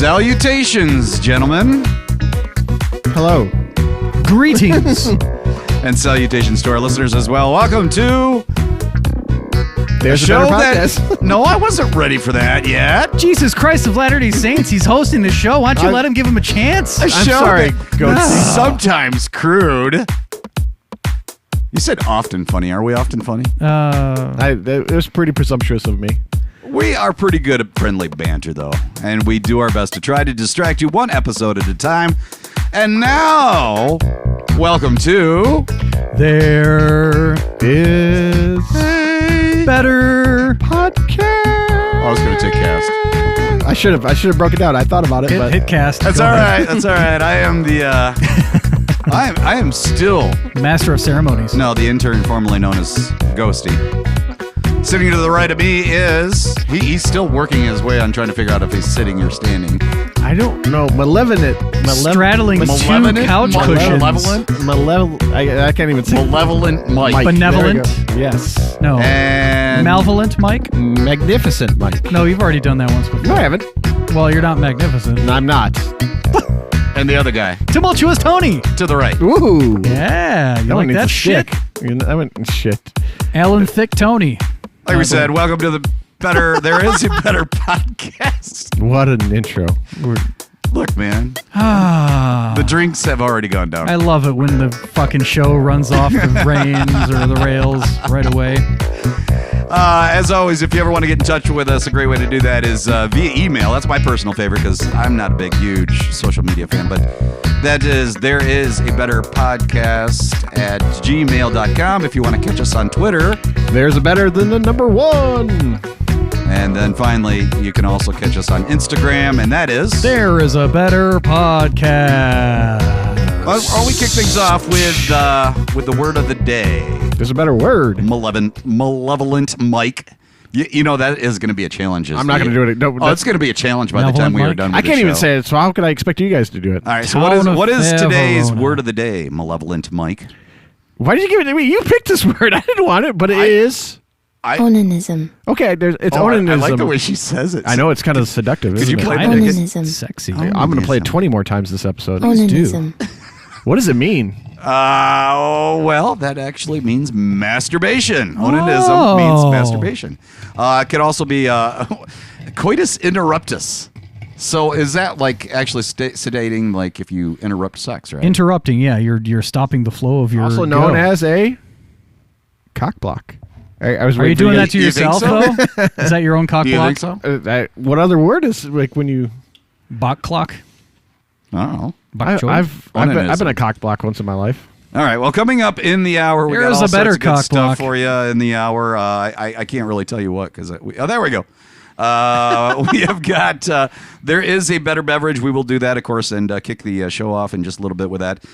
Salutations, gentlemen. Hello. Greetings. And salutations to our listeners as well. Welcome to There's a show better podcast. No, I wasn't ready for that yet. Jesus Christ of Latter-day Saints, he's hosting the show. Why don't you let him give him a chance? A I'm show sorry, that- Ghosty. Sometimes crude. You said often funny. Are we often funny? It was pretty presumptuous of me. We are pretty good at friendly banter, though. And we do our best to try to distract you one episode at a time. And now, welcome to... There is a better podcast. I was going to take cast. I should have broken down. I thought about it, but hit cast. That's all right. That's all right. I am the... I am still... Master of ceremonies. No, the intern formerly known as Ghosty. Sitting to the right of me is... He's still working his way on trying to figure out if he's sitting or standing. I don't know. Malevolent. Straddling two couch cushions. Malevolent. I can't even say. Malevolent Mike. Benevolent. There we go. Yes. No. And... Malevolent Mike? Magnificent Mike. No, you've already done that once before. No, I haven't. Well, you're not magnificent. No, I'm not. And the other guy. Tumultuous Tony. To the right. Ooh. Yeah, you That one like needs that a shit? stick. I went shit. Alan Thick Tony. Like we said, welcome to the better... There is a better podcast. What an intro. Look, man. Ah. The drinks have already gone down. I love it when the fucking show runs off the reins or the rails right away. As always, if you ever want to get in touch with us, a great way to do that is via email. That's my personal favorite because I'm not a big, huge social media fan, but that is there is a better podcast at gmail.com if you want to catch us on Twitter. There's a better than the number one. And then finally, you can also catch us on Instagram, and that is... There is a better podcast. Or we kick things off with the word of the day. There's a better word. Malevolent Mike. You know that is going to be a challenge. I'm not going to do it. No, it's going to be a challenge by the time we are done with I can't the even show. say it, so how could I expect you guys to do it? All right, so what is today's word of the day, Malevolent Mike? Why did you give it to me? You picked this word. I didn't want it, but it is... Onanism. Okay, it's onanism. I like the way she says it. I know it's kind of seductive, Could isn't you it? play Onanism. Sexy. I'm going to play it 20 more times this episode. Onanism. What does it mean? Well, that actually means masturbation. Onanism means masturbation. It could also be coitus interruptus. So is that like actually sedating, like if you interrupt sex, right? Interrupting, yeah. You're stopping the flow of your Also known go. as a cock block. I was Are you waiting for doing that to You think yourself, so? though? Is that your own cock Do you block? think so? what other word is like when you... Bok clock? I don't know. Bok choy? I've been a cock block once in my life. All right. Well, coming up in the hour, we got Here's all a better sorts of good cock stuff block. for you in the hour. I can't really tell you what because there we go. We have got there is a better beverage. We will do that, of course, and kick the show off in just a little bit with that.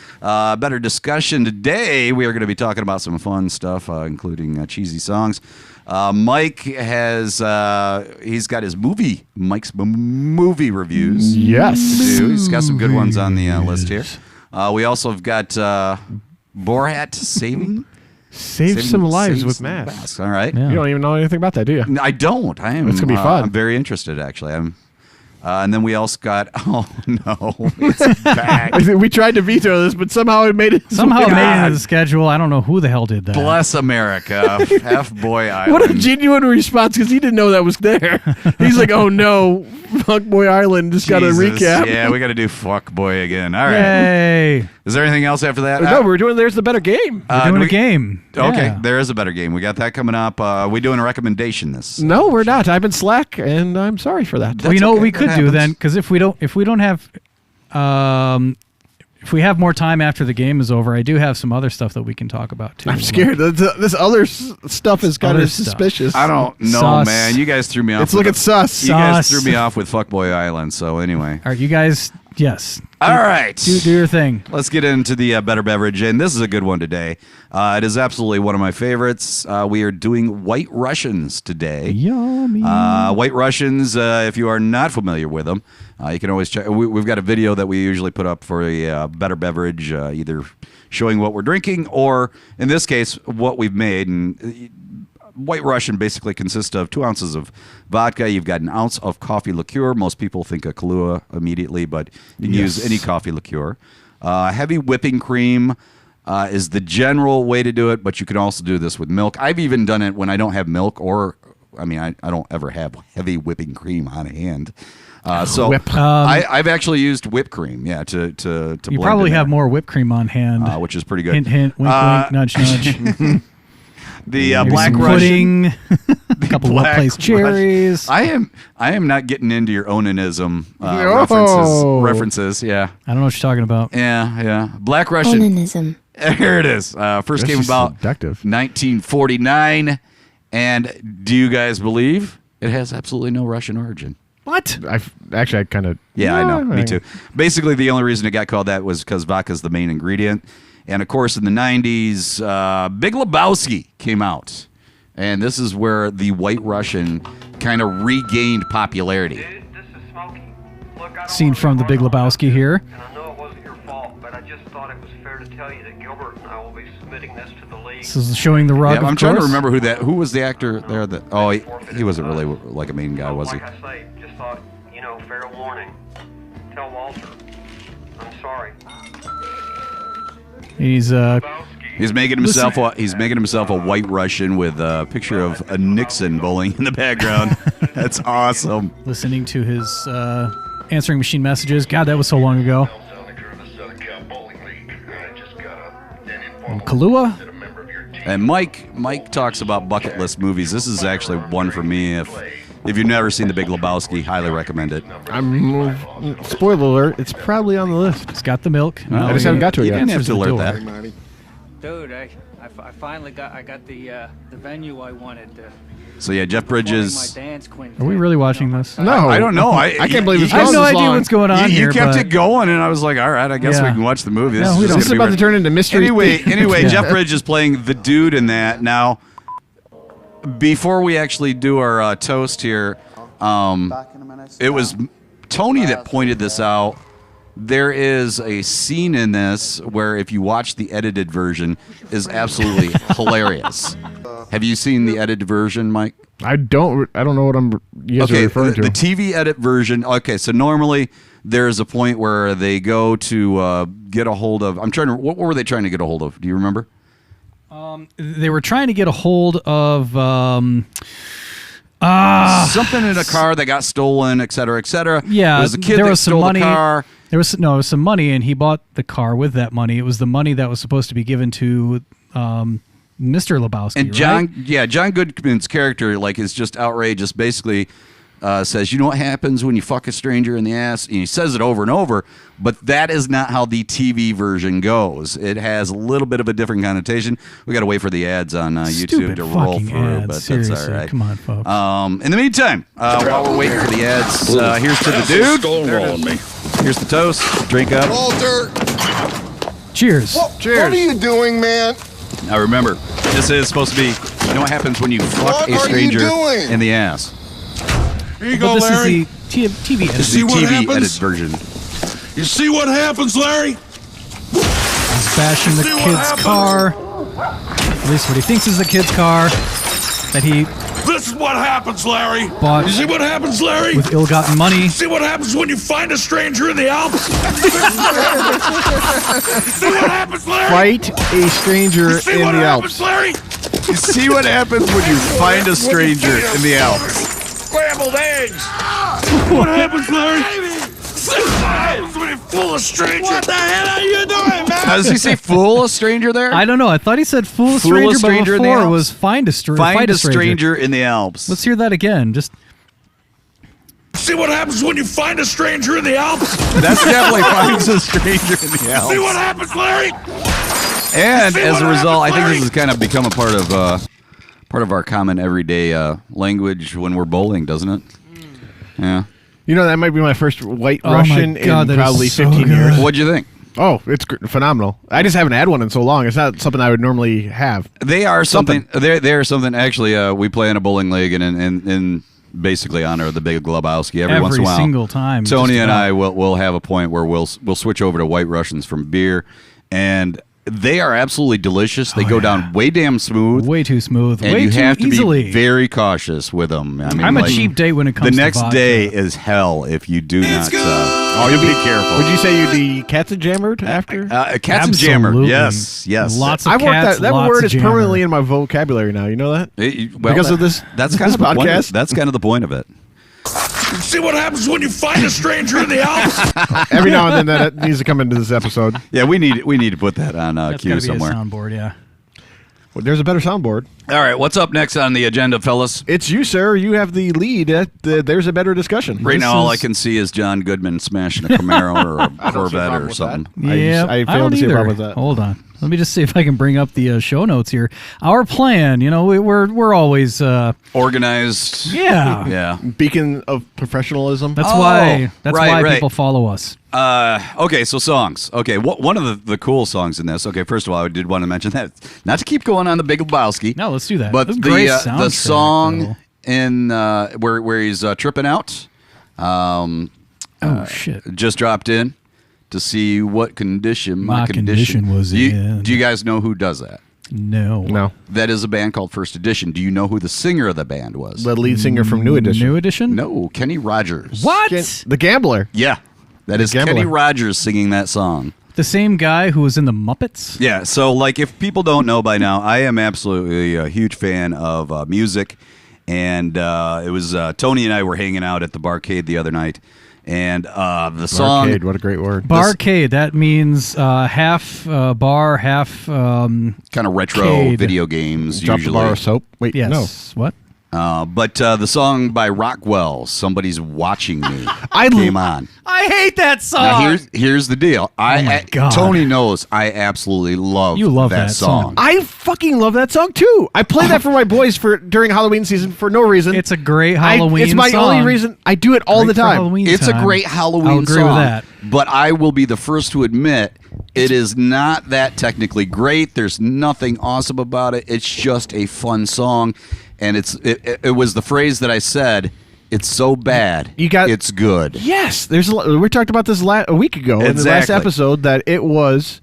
Better discussion today. We are going to be talking about some fun stuff, including cheesy songs. Mike has he's got his Mike's movie reviews. Yes. To do. He's got some good ones on the list here. We also have got Borat Save some lives with masks. All right. Yeah. You don't even know anything about that, do you? I don't. I am. It's gonna be fun. I'm very interested, actually. And then we also got. Oh no, it's back. We tried to veto this, but somehow it made it. Somehow it made it into the schedule. I don't know who the hell did that. Bless America, F-Boy Island. What a genuine response, because he didn't know that was there. He's like, "Oh no, Fuckboy Island just got to Jesus. recap." Yeah, we got to do Fuckboy again. All right. Yay. Is there anything else after that? No, we're doing. There's the better game. We're doing a game. Okay, Yeah. there is a better game. We got that coming up. We doing a recommendation this. No, we're not. I've been slack, and I'm sorry for that. Well, you know what okay. we That could do happens. then, because if we don't have, if we have more time after the game is over, I do have some other stuff that we can talk about too. I'm scared. This other stuff is kind Other of stuff. suspicious. I don't know, Sus. man. You guys threw me off. It's with looking sus. You guys Sus. threw me off with Fuckboy Island. So anyway. All right, you guys, yes. All right. Do your thing. Let's get into the better beverage, and this is a good one today. It is absolutely one of my favorites. We are doing White Russians today. Yummy. White Russians, if you are not familiar with them, you can always check. We've got a video that we usually put up for a better beverage, either showing what we're drinking or, in this case, what we've made. And White Russian basically consists of 2 ounces of vodka. You've got an ounce of coffee liqueur. Most people think of Kahlua immediately, but you can use any coffee liqueur. Heavy whipping cream is the general way to do it, but you can also do this with milk. I've even done it when I don't have milk, or I don't ever have heavy whipping cream on hand. I've actually used whipped cream, to blend. You probably have more whipped cream on hand, which is pretty good. Hint, hint, wink, wink, nudge, nudge. The Black Russian, pudding, a couple of well-placed cherries. I am not getting into your onanism references. Yeah, I don't know what you're talking about. Yeah. Black Russian. Onanism. Here it is. First came about seductive. 1949, and do you guys believe it has absolutely no Russian origin? What? I kind of... Yeah, I know. Me too. Basically, the only reason it got called that was because vodka is the main ingredient. And, of course, in the 90s, Big Lebowski came out. And this is where the White Russian kind of regained popularity. Dude, this is Smokey. Look, I don't Scene wanna from be The Big hard on Lebowski you, here. And I know it wasn't your fault, but I just thought it was fair to tell you that Gilbert and I will be submitting this to the league. This is showing the rug. Yeah, I'm of trying to course. remember who was the actor there. He wasn't really like a main guy, So, was he? like I say, just thought, fair warning. Tell Walter. I'm sorry. He's making himself a White Russian with a picture of a Nixon bowling in the background. That's awesome. Listening to his answering machine messages. God, that was so long ago. Kahlua? And Mike talks about bucket list movies. This is actually one for me. If you've never seen The Big Lebowski, highly recommend it. Spoiler alert, it's probably on the list. It's got the milk. Well, I just haven't got to it you yet. didn't have to alert Answers that. Dude, I finally got the venue I wanted. So yeah, Jeff Bridges. Are we really watching this? No. I don't know. I can't believe it's I have gone no this idea long. what's going on You here. kept but it going, and I was like, all right, I guess we Yeah. can watch the movie. No, we don't. This is about to turn into mystery. Anyway, Yeah. Jeff Bridges is playing the dude in that. Now, before we actually do our toast here, it was Tony that pointed this out. There is a scene in this where, if you watch the edited version, is absolutely hilarious. Have you seen the edited version, Mike? I don't know what you guys are referring to. The TV edit version. Okay, so normally there's a point where they go to get a hold of. What were they trying to get a hold of? Do you remember? They were trying to get a hold of something in a car that got stolen, et cetera, et cetera. Yeah, there was a kid there that was some stole money. the car. There was some money, and he bought the car with that money. It was the money that was supposed to be given to Mr. Lebowski. And John, right? John Goodman's character is just outrageous. Basically, says, you know what happens when you fuck a stranger in the ass? And he says it over and over, but that is not how the TV version goes. It has a little bit of a different connotation. We got to wait for the ads on YouTube Stupid to roll fucking through, ads, but seriously. that's all right. Come on, folks. In the meantime, while we're waiting for the ads, here's to the dude. Stonewalling me. Here's the toast. Drink up. Walter, Cheers. Cheers. what are you doing, man? Now remember, this is supposed to be, you know what happens when you fuck What a are you stranger doing? in the ass? Here you But go, this Larry. is the TV edit. See what TV happens? edit version. You see what happens, Larry? Bashing the See what kid's happens? car. At least what he thinks is the kid's car that he This is what happens, Larry. Bought- You see what happens, Larry? with ill-gotten money. See what happens when you find a stranger in the Alps? See what happens, Larry? Fight a stranger See in what the happens, Alps. Larry? You see what happens when you find a stranger in the Alps. Scrambled eggs. What happens, Larry? See what happens when you fool a stranger? What the hell are you doing, man? How does he say fool a stranger there? I don't know. I thought he said fool a Fool a stranger, stranger in but the before it Alps. was find a stranger. Find a stranger in the Alps. Let's hear that again. Just See what happens when you find a stranger in the Alps? That's definitely finds a stranger in the See what Alps. happens, Larry? And See as what a result, I happens, think Larry? this has kind of become a part of our common everyday language when we're bowling, doesn't it? Yeah. You know, that might be my first White Oh my Russian God, in that is probably so 15 good. years. What'd you think? Oh, it's phenomenal. I just haven't had one in so long. It's not something I would normally have. They are something. They are something. Actually, we play in a bowling league, and in basically honor of the Big Lebowski every once in a while. single time. Tony just and about. I will have a point where we'll switch over to White Russians from beer, and They are absolutely delicious. They go down way damn smooth. Way too smooth. And way you too have to easily. be very cautious with them. I mean, I'm a like, cheap date when it comes the to next vodka. day is hell if you do not. You'll be careful. Would you say you'd be katzenjammered after? Cats and jammer. Absolutely. Yes. Lots of I worked cats, that lots word of is jammer. permanently in my vocabulary now. You know that? Because of this- That's kind this of the point. podcast? That's kind of the point of it. See what happens when you find a stranger in the Alps? Every now and then that needs to come into this episode. Yeah, we need to put that on That's cue gotta be somewhere. a soundboard, yeah. Well, there's a better soundboard. All right, what's up next on the agenda, fellas? It's you, sir. You have the lead. There's a better discussion. Right This now, all I is- can see is John Goodman smashing a Camaro or a Corvette or something. Yeah, I I failed don't to see a either. problem with that. Hold on. Let me just see if I can bring up the show notes here. Our plan, we're always, Organized. yeah. Yeah. Beacon of professionalism. That's Oh, why right. people follow us. Okay, so songs. Okay, one of the cool songs in this. Okay, first of all, I did want to mention that. Not to keep going on the Big Lebowski. No, let's do that. But That's a the great the soundtrack, song though. in where he's tripping out. Oh shit. Just dropped in to see what condition my condition was in. Do you guys know who does that? No. No. That is a band called First Edition. Do you know who the singer of the band was? The lead singer from New Edition. New Edition? No, Kenny Rogers. What? The Gambler. Yeah, that is Gambler. Kenny Rogers singing that song. The same guy who was in the Muppets? Yeah, so like if people don't know by now, I am absolutely a huge fan of music, and it was Tony and I were hanging out at the Barcade the other night, and the song. Arcade, what a great word. Barcade, that means half bar, half kind of retro Cade. video games Drop the bar usually. of soap. Wait, no. yes. What? But the song by Rockwell, "Somebody's Watching Me," I came on. I hate that song. Now here's the deal. my God. Tony knows I absolutely love You love that that song. song. I fucking love that song too. I play that for my boys during Halloween season for no reason. It's a great Halloween It's my song. only reason. I do it all Great the for time. Halloween It's a time. great Halloween I'll agree song. with that. But I will be the first to admit it is not that technically great. There's nothing awesome about it. It's just a fun song, and it was the phrase that I said. It's so bad. It's good. Yes, we talked about this a week ago in the last Exactly. episode that it was.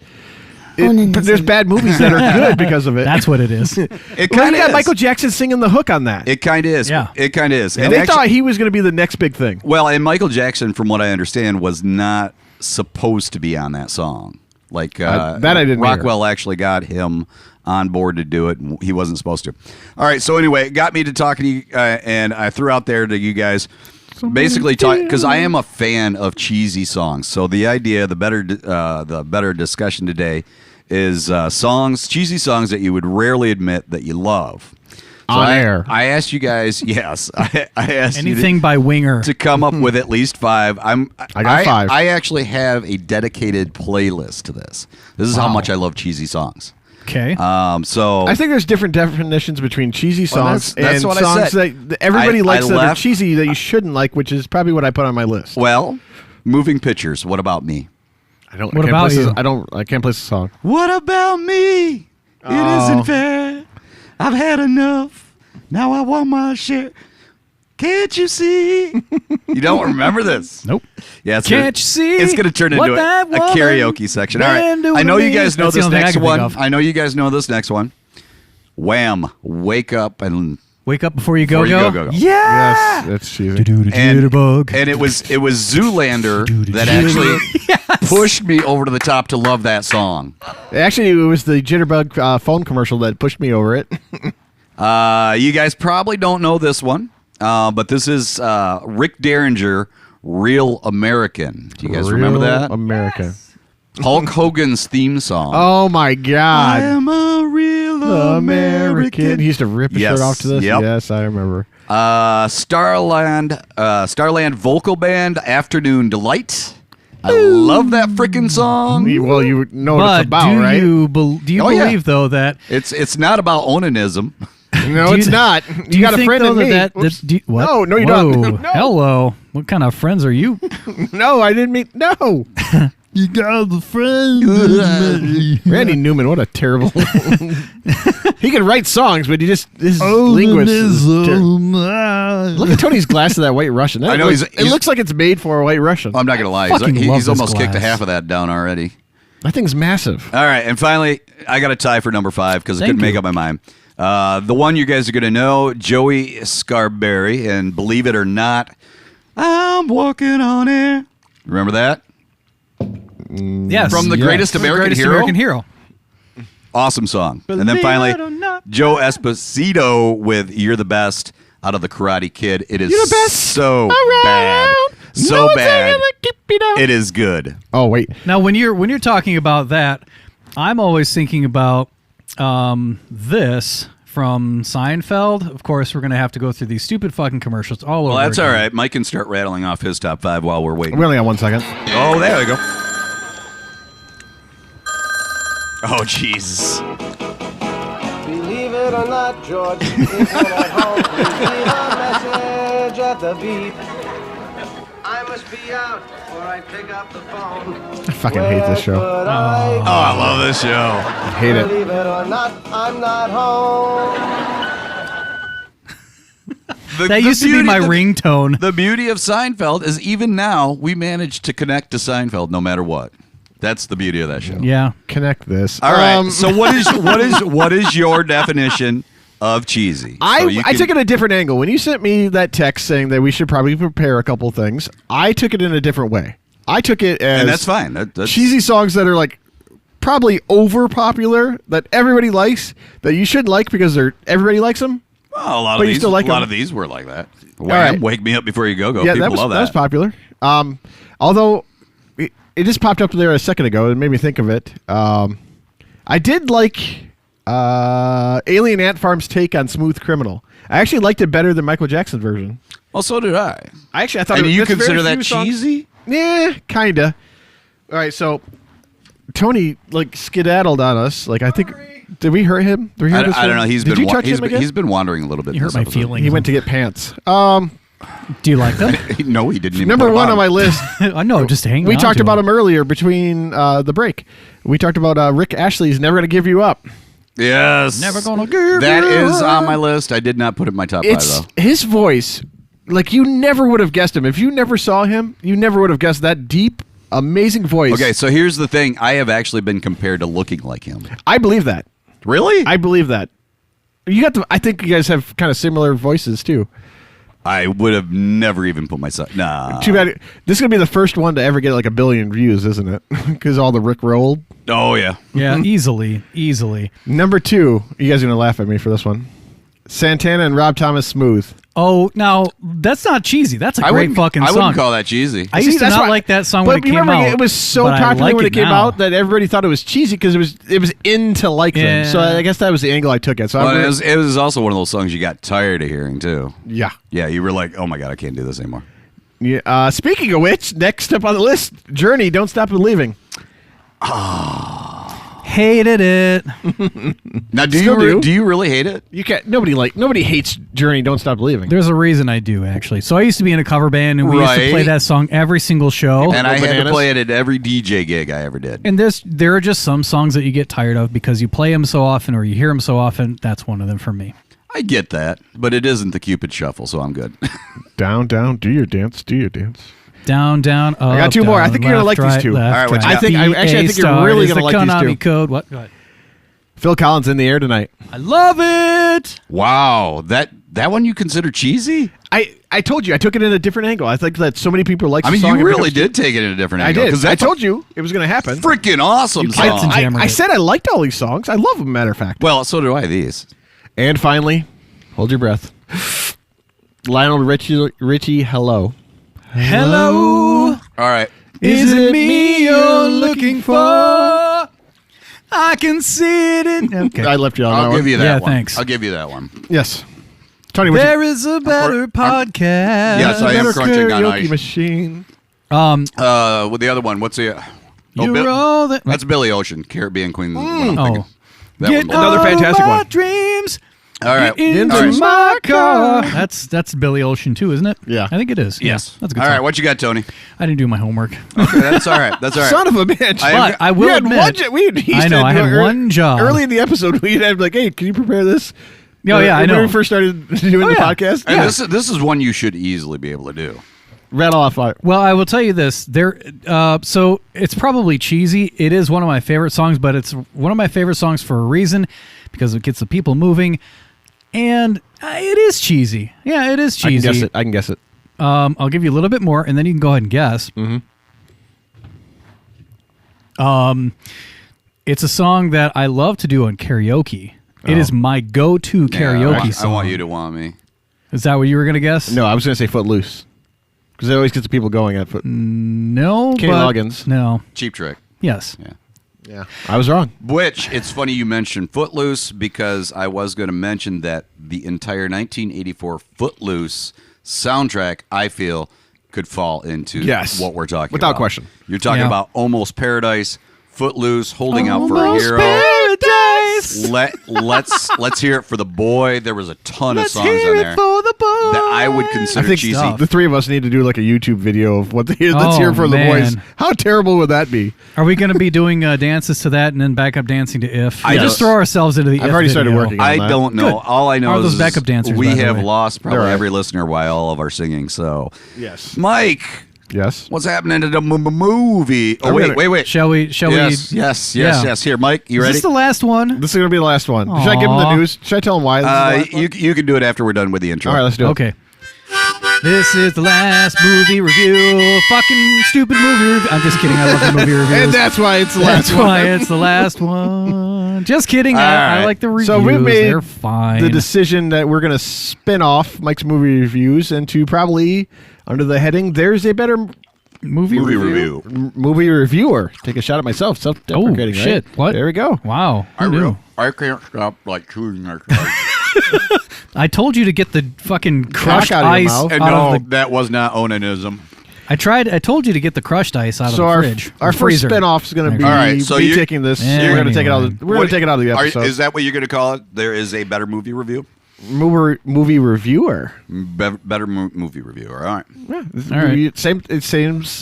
There's bad movies that are good because of it. That's what it is. It Well, kind you of got Michael Jackson singing the hook on that. It kind of is. Yeah. It kind of is. and they thought he was going to be the next big thing. Well, and Michael Jackson, from what I understand, was not supposed to be on that song. Like that I didn't hear. Rockwell actually got him on board to do it, and he wasn't supposed to. All right, so anyway, it got me to talking to you, and I threw out there to you guys, basically talk because I am a fan of cheesy songs. So the idea, the better discussion today is cheesy songs that you would rarely admit that you love. So On air. I asked you guys, yes, I asked you Anything by Winger. to come up with at least 5. I got 5. I actually have a dedicated playlist to this. This is how much I love cheesy songs. Okay. So I think there's different definitions between cheesy songs that's and what I songs said. that everybody I likes that are left- cheesy that you shouldn't like, which is probably what I put on my list. well, moving pictures. What about me? What What about you? I can't place the song. What about me? It isn't fair. I've had enough. Now I want my share. Can't you see? You don't remember this? Nope. Yeah, it's Can't gonna, you see It's going to turn what into that a woman karaoke section. All been right. doing I know to you me? guys know That's the this only thing I next can think one. of. I know you guys know this next one. Wham! Wake up and Wake up before you go. Before you go. Yeah. Yes, that's cheesy. and it was Zoolander that actually pushed me over to the top to love that song. Actually, it was the Jitterbug phone commercial that pushed me over it. You guys probably don't know this one, but this is Rick Derringer, "Real American." Do you guys remember Real that? America. Hulk Hogan's theme song. Oh my God! I am a real American. He used to rip his Yes, shirt off to this. yep. Yes, I remember. Starland Vocal Band, "Afternoon Delight." I love that freaking song. Well, you know what But it's about, do right? you Oh, yeah. believe though that It's not about onanism. No, Do it's you- not. do You got a think, friend though, in me. that Oops. what? No, you Whoa. don't. No. Hello. What kind of friends are you? No, I didn't mean. No. You got a friend. Randy Newman, what a terrible. He can write songs, but his linguist. Is Look at Tony's glass of that White Russian. I know, it looks like it's made for a White Russian. I'm not gonna lie. Fucking love He's this almost kicked a glass. half of that down already. That thing's massive. All right, and finally, I got a tie for number 5 because I couldn't make up my mind. The one you guys are going to know, Joey Scarberry, and Believe It or Not, I'm walking on air. Remember that? Yes. From the Greatest American Hero? American Hero. Awesome song. Believe and then finally, it or not. Joe Esposito with You're the Best out of The Karate Kid. It is You're the best so around. bad. So No one's bad. gonna keep it up. It is good. Oh, wait. Now, when you're talking about that, I'm always thinking about this from Seinfeld. Of course, we're going to have to go through these stupid fucking commercials all over. Well, that's again. all right. Mike can start rattling off his top 5 while we're waiting. We only got 1 second. Oh, there we go. Oh, Jesus. Believe it or not, George, if you're at home, please leave a message at the beep. I must be out before I pick up the phone. I fucking hate this show. Oh, I love this show. I hate it. Believe it or not, I'm not home. That used to be my ringtone. The beauty of Seinfeld is even now we manage to connect to Seinfeld no matter what. That's the beauty of that show. Yeah. Connect this. All right. So what is your definition of cheesy? I took it a different angle. When you sent me that text saying that we should probably prepare a couple things, I took it in a different way. I took it as and that's fine. That's cheesy songs that are like probably over popular that everybody likes that you shouldn't like because everybody likes them. Well, a lot But of you these. still like a lot them. of these were like that. Wham! right. Wake me up before you go. Yeah, People love that was popular. Although it just popped up there a second ago. It made me think of it. I did like Alien Ant Farm's take on Smooth Criminal. I actually liked it better than Michael Jackson's version. Well, so did I. I thought. And it was, you that's consider very that few songs- cheesy? Yeah, kinda. All right, so Tony skedaddled on us. I think did we hurt him? Did we hurt I don't know. Did you touch him again? He's been wandering a little bit. You hurt this my episode. feelings. He went to get pants. Do you like them? No, he didn't. Even Number put 'em one on my list. I know, just hang We on talked to about them. him earlier between the break. We talked about Rick Ashley's "Never Gonna Give You Up." Yes. Never gonna give That you is up. on my list. I did not put it in my top 5 It's though. his voice. You never would have guessed him if you never saw him. You never would have guessed that deep, amazing voice. Okay, so here's the thing. I have actually been compared to looking like him. I believe that. Really? I believe that. I think you guys have kind of similar voices too. I would have never even put myself. Nah. Too bad. This is gonna be the first one to ever get 1 billion views, isn't it? Because all the Rick rolled. Oh yeah. Yeah, easily. Number 2. You guys are gonna laugh at me for this one. Santana and Rob Thomas, "Smooth." Oh, now that's not cheesy. That's a great fucking I song. wouldn't call that cheesy. I used to that's not why- like that song but when it came remember, out. it was so but I popular like when it came now. out that everybody thought it was cheesy because it was in to like them. Yeah. So I guess that was the angle I took it. So Well, it was also one of those songs you got tired of hearing too. yeah. Yeah, you were like, oh my god, I can't do this anymore. Yeah. Speaking of which, next up on the list, Journey, "Don't Stop Believing." Hated it. Now, Still do you really hate it? You can't. Nobody hates Journey, "Don't Stop Believing." There's a reason I do, actually. So I used to be in a cover band, and we used to Right. play that song every single show. And I had to Bananas. play it at every DJ gig I ever did. And there are just some songs that you get tired of because you play them so often or you hear them so often. That's one of them for me. I get that, but it isn't the Cupid Shuffle, so I'm good. Down, down, do your dance, do your dance. Down, down, up, I got 2 more. down, I think you're gonna left, like these right, 2. left, All right, what you right. got? I think you're really gonna like these 2. Code. What? Go ahead. Phil Collins, "In the Air Tonight." I love it. Wow, that one you consider cheesy? I told you I took it in a different angle. I think that so many people like. I the mean, song you and really because- did take it in a different I angle. did. 'cause I that's told you it was going to happen. freaking awesome Captain song. Jammer I it. said I liked all these songs. I love them. Matter of fact. Well, so do I. These. And finally, hold your breath. Lionel Richie, "Hello." Hello. All right. Is it me you're looking for? I can see it in. Okay. I left you on that I'll one. give you that Yeah, one. thanks. I'll give you that one. Yes. Tony, what's There is a better podcast. Yes, I am better crunching on karaoke ice. machine? With the other one, what's the? You're all that. That's Billy Ocean, Caribbean Queen. What I'm Oh. thinking. That Get one. Another all fantastic my one. dreams. All right. Get into All right. my car. That's Billy Ocean too, isn't it? Yeah. I think it is. Yes. Yeah, that's a good. All song. right. What you got, Tony? I didn't do my homework. Okay, that's all right. That's all right. Son of a bitch. I- But I will We had admit, one jo- we used I to know I do had ear- one job. Early in the episode, we'd have like, "Hey, can you prepare this?" Oh, yeah, I When know. we first started doing the yeah. podcast. And this is one you should easily be able to do. Rattle off fire. Well, I will tell you this. So it's probably cheesy. It is one of my favorite songs, but it's one of my favorite songs for a reason, because it gets the people moving, and it is cheesy. Yeah, it is cheesy. I can guess it. I'll give you a little bit more, and then you can go ahead and guess. Mm-hmm. It's a song that I love to do on karaoke. It is my go-to karaoke song. I want you to want me. Is that what you were going to guess? No, I was going to say Footloose. Because it always gets the people going at Foot. No, Kenny but Loggins. No. Cheap Trick. Yes. Yeah. I was wrong. Which, it's funny you mentioned Footloose, because I was going to mention that the entire 1984 Footloose soundtrack, I feel, could fall into what we're talking about. Without question. You're talking about Almost Paradise, Footloose, Holding Out for a Almost Hero. Paradise. Let's hear it for the boy. There was a ton of songs hear on it there for the boy. that I would consider cheesy. The three of us need to do like a YouTube video of what let's hear for the boys. How terrible would that be? Are we going to be doing dances to that and then backup dancing to If? I just throw ourselves into the I've If already started video. working on I that. don't know. Good. All I know How are is those backup dancers, we by the have way? lost probably They're all right. every listener while all of our singing. So, Yes. Mike, Yes. what's happening to the movie? Oh, wait. Shall we? Yes. Here, Mike, you Is ready? this the last one? This is going to be the last one. Should I give him the Aw. news? Should I tell him why this is the last one? You can do it after we're done with the intro. All right, let's do it. Okay. This is the last movie review. Fucking stupid movie review. I'm just kidding. I love the movie reviews. And that's why it's the last That's one. why it's the last one. Just kidding. All I right. like the reviews. So we made They're fine. the decision that we're going to spin off Mike's movie reviews into probably under the heading "There's a better Movie review. movie reviewer." Take a shot at myself. Self-deprecating. Oh, shit. Right? What? There we go. Wow. Who knew? I can't stop like chewing our I told you to get the fucking crushed out of your ice mouth. And out no, of the. that was not onanism. I told you to get the crushed ice out So of our the fridge. our or first freezer. spin-off is going to be All right, so me you- taking this. Yeah, We're going to take it out. anyway. We're going to take it out of the episode. Is that what you're going to call it? There is a better movie review? movie reviewer? Better movie review. All right. Yeah, All right. Same. It's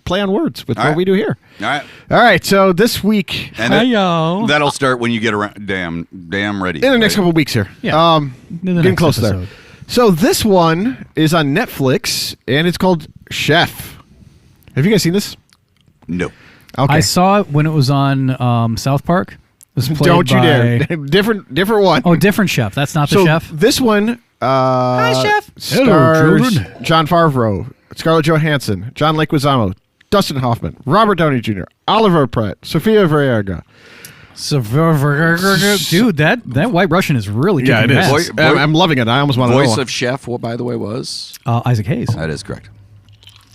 play on words with All what right. we do here. All right. All right. So this week, And Hi-yo. that'll start when you get around. Damn ready. in the next couple of weeks here. Yeah. In the Getting next close episode. there. So this one is on Netflix, and it's called Chef. Have you guys seen this? No. Okay. I saw it when it was on South Park. It was played Don't you by- dare. different one. Oh, different chef. That's not the so chef. this one Chef. stars Hello, children. John Favreau, Scarlett Johansson, John Leguizamo, Dustin Hoffman, Robert Downey Jr., Oliver Pratt, Sofia Vergara. Dude, that White Russian is really kicking Yeah, it is. ass. I'm loving it. I almost want to Voice know. of Chef, what by the way was? Isaac Hayes. That is correct.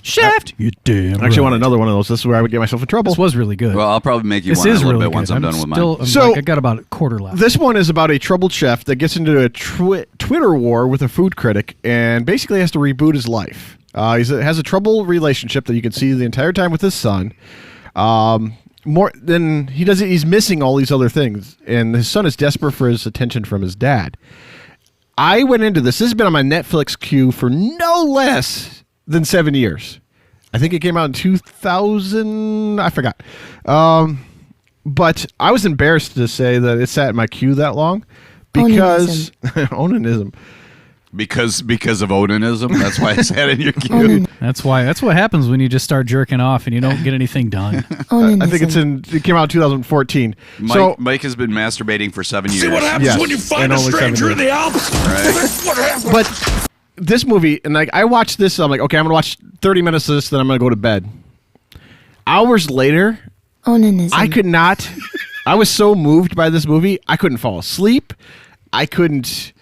Chef. You damn I actually want right. another one of those. This is where I would get myself in trouble. This was really good. Well, I'll probably make you this one in is a little really bit once good. I'm done with still, mine. So- I got about a quarter left. This one is about a troubled chef that gets into a Twitter war with a food critic and basically has to reboot his life. He has a troubled relationship that you can see the entire time with his son. More than he does, he's missing all these other things, and his son is desperate for his attention from his dad. I went into this. This has been on my Netflix queue for no less than 7 years. I think it came out in 2000. I forgot. But I was embarrassed to say that it sat in my queue that long because onanism. Because of onanism, that's why it's had in your queue. That's what happens when you just start jerking off and you don't get anything done. I think it came out in 2014. Mike has been masturbating for 7 years. See what happens Yes, when you find and a only 7 stranger in years. the Alps? Right. That's what happens. But this movie, and like I watched this, I'm like, okay, I'm gonna watch 30 minutes of this, then I'm gonna go to bed. Hours later, Onanism. I could not. I was so moved by this movie, I couldn't fall asleep. I couldn't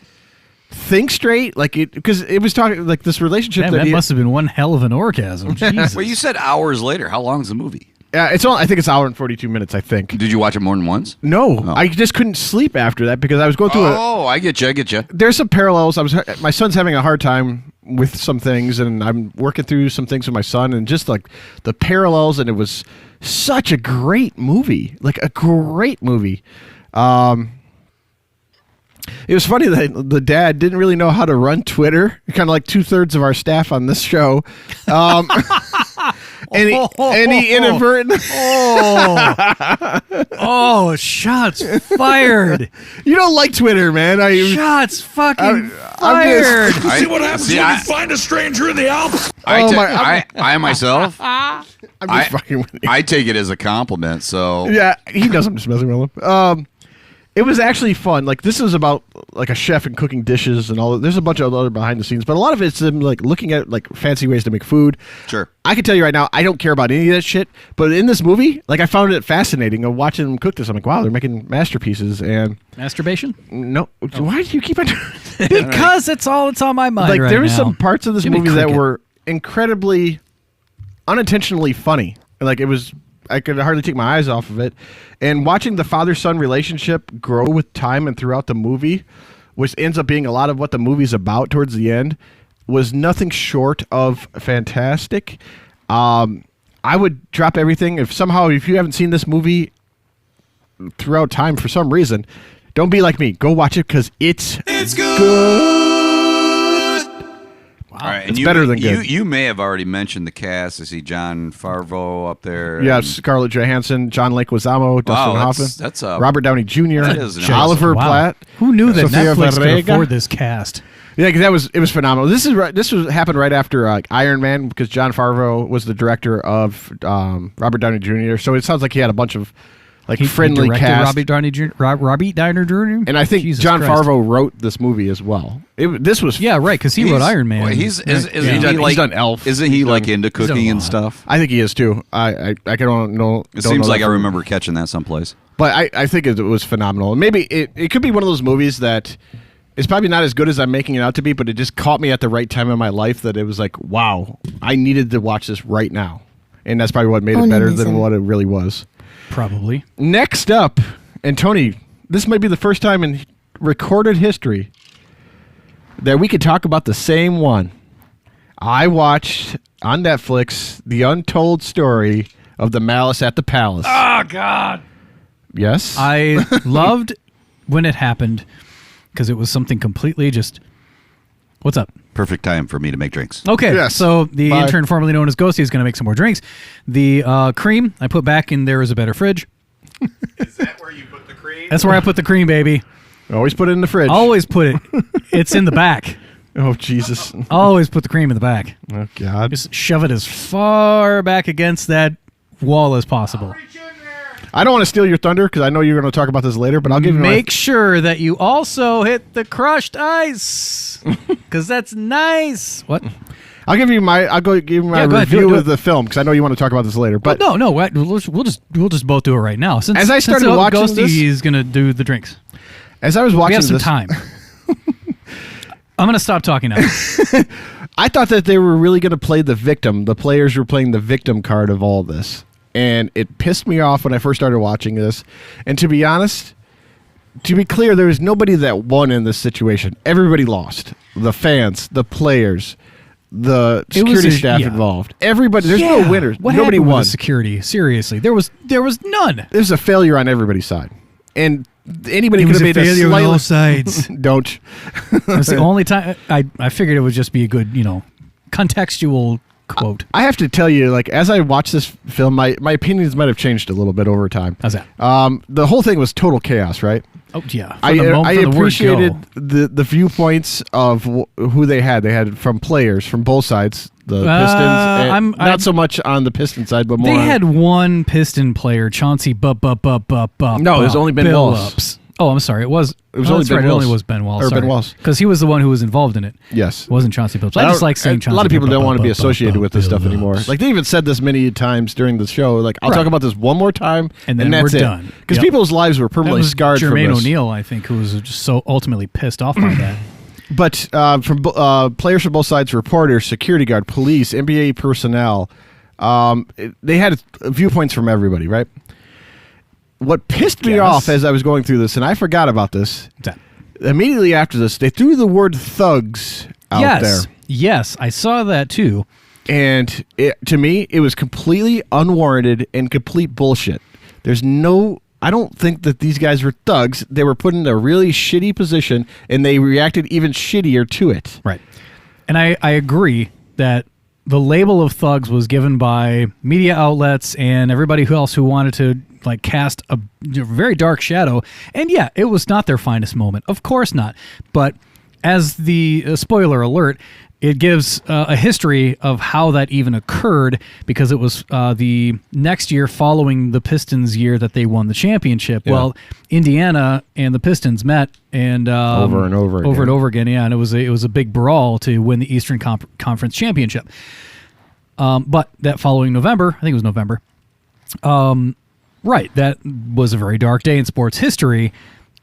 think straight, because it was talking like this relationship Damn, that that he, must have been one hell of an orgasm. Jesus. Well, you said hours later. How long is the movie? it's all. I think it's an hour and 42 minutes. I think. Did you watch it more than once? No, Oh. I just couldn't sleep after that because I was going through I get you. there's some parallels. My son's having a hard time with some things, and I'm working through some things with my son, and just like the parallels, and it was such a great movie, like a great movie. It was funny that the dad didn't really know how to run Twitter, kind of like 2/3 of our staff on this show. Any inadvertent. Oh, shots fired. You don't like Twitter, man. Shots fucking I'm fired. See what happens when you find a stranger in the Alps? I myself, I'm just fucking with you. I take it as a compliment. So Yeah, he does. I'm just messing with him. It was actually fun. Like, this is about like a chef and cooking dishes and all that. There's a bunch of other behind the scenes, but a lot of it's them like looking at like fancy ways to make food. Sure. I can tell you right now, I don't care about any of that shit. But in this movie, like, I found it fascinating of watching them cook this. I'm like, wow, they're making masterpieces. And Masturbation? no, why do you keep on? Because it's all that's on my mind Like, right there was now. some parts of this Jimmy movie that Cricket. were incredibly unintentionally funny. Like, it was, I could hardly take my eyes off of it. And watching the father-son relationship grow with time and throughout the movie, which ends up being a lot of what the movie's about towards the end, was nothing short of fantastic. I would drop everything. If you haven't seen this movie throughout time for some reason, don't be like me. Go watch it because it's good. All right, It's better than good. You may have already mentioned the cast. I see John Favreau up there. Yeah, and- Scarlett Johansson, John Leguizamo, Dustin Hoffman, that's Robert Downey Jr., that is an Oliver Wow. Platt. Who knew that Sofia Netflix could Vergara. afford this cast? Yeah, because it was phenomenal. This happened right after Iron Man, because John Favreau was the director of Robert Downey Jr. So it sounds like he had a bunch of like friendly directed cast. Robbie Downey Jr. Robbie Downey Jr. And I think Jesus John Christ. Favreau wrote this movie as well. This was Yeah, right, because he wrote Iron Man. Well, isn't He's he like done Elf. Isn't he like into done a cooking and lot. stuff? I think he is too. I don't know. It seems like I remember catching that someplace. But I think it was phenomenal. Maybe it could be one of those movies that is probably not as good as I'm making it out to be, but it just caught me at the right time in my life that it was like, wow, I needed to watch this right now. And that's probably what made it better than what it really was. Probably. Next up, and Tony, this might be the first time in recorded history that we could talk about the same one. I watched on Netflix the untold story of the Malice at the Palace. Oh, God. Yes? I loved when it happened because it was something completely just... What's up? Perfect time for me to make drinks. Okay, Yes. so the Bye. intern formerly known as Ghosty is going to make some more drinks. The cream I put back in There Is a Better Fridge. Is that where you put the cream? That's where I put the cream, baby. Always put it in the fridge. Always put it. It's in the back. Oh, Jesus. Always put the cream in the back. Oh, God. Just shove it as far back against that wall as possible. I don't want to steal your thunder because I know you're going to talk about this later, but I'll give you Make sure that you also hit the crushed ice, because that's nice. What? I'll give you my go ahead, do review it. of the film because I know you want to talk about this later. But No. We'll just both do it right now. Since As I started since watching Ghosty this- is gonna do the drinks. as I was We watching have some this, time. I'm gonna stop talking now. I thought that they were really going to play the victim. The players were playing the victim card of all this. And it pissed me off when I first started watching this. And to be honest, to be clear, there was nobody that won in this situation. Everybody lost. The fans, the players, the security staff involved. Everybody. There's no winners. What Nobody happened with won. the security? Seriously, there was none. There's a failure on everybody's side. And anybody It could was have a made a failure on slightly... all sides. Don't. That's the only time I figured it would just be a good, contextual quote. I have to tell you, like, as I watched this film, my opinions might have changed a little bit over time. How's that? The whole thing was total chaos, right? Oh yeah. I From the word appreciated go. the viewpoints of who they had. They had from players from both sides, the Pistons. And not so much on the Piston side, but more. They had one Piston player, Chauncey No, it was only Ben Wallace. Billups. Oh, I'm sorry. It was only that's Ben right. Wallace. It only was Ben Wallace. Or Ben Wallace. Because he was the one who was involved in it. Yes. It wasn't Chauncey Billups. I just like saying Chauncey. A lot of people don't want to be Billups. associated with this stuff anymore. Like, they even said this many times during the show. Like, I'll Right. talk about this one more time, And then that's we're it. done. Because Yep. people's lives were That permanently was scarred from Jermaine this. O'Neal, I think, who was just so ultimately pissed off by that. But from players from both sides, reporters, security guard, police, NBA personnel, they had viewpoints from everybody, right? What pissed me Yes. off as I was going through this, and I forgot about this, What's that? immediately after this, they threw the word thugs out there. Yes, I saw that too. And to me, it was completely unwarranted and complete bullshit. I don't think that these guys were thugs. They were put in a really shitty position, and they reacted even shittier to it. Right. And I agree that the label of thugs was given by media outlets and everybody else who wanted to like cast a very dark shadow. And yeah, it was not their finest moment. Of course not. But as the spoiler alert, it gives a history of how that even occurred, because it was the next year following the Pistons year that they won the championship. Yeah. Well, Indiana and the Pistons met and Over and over again. Yeah, and it was a big brawl to win the Eastern Conference championship. But that following November, I think it was November, right, that was a very dark day in sports history,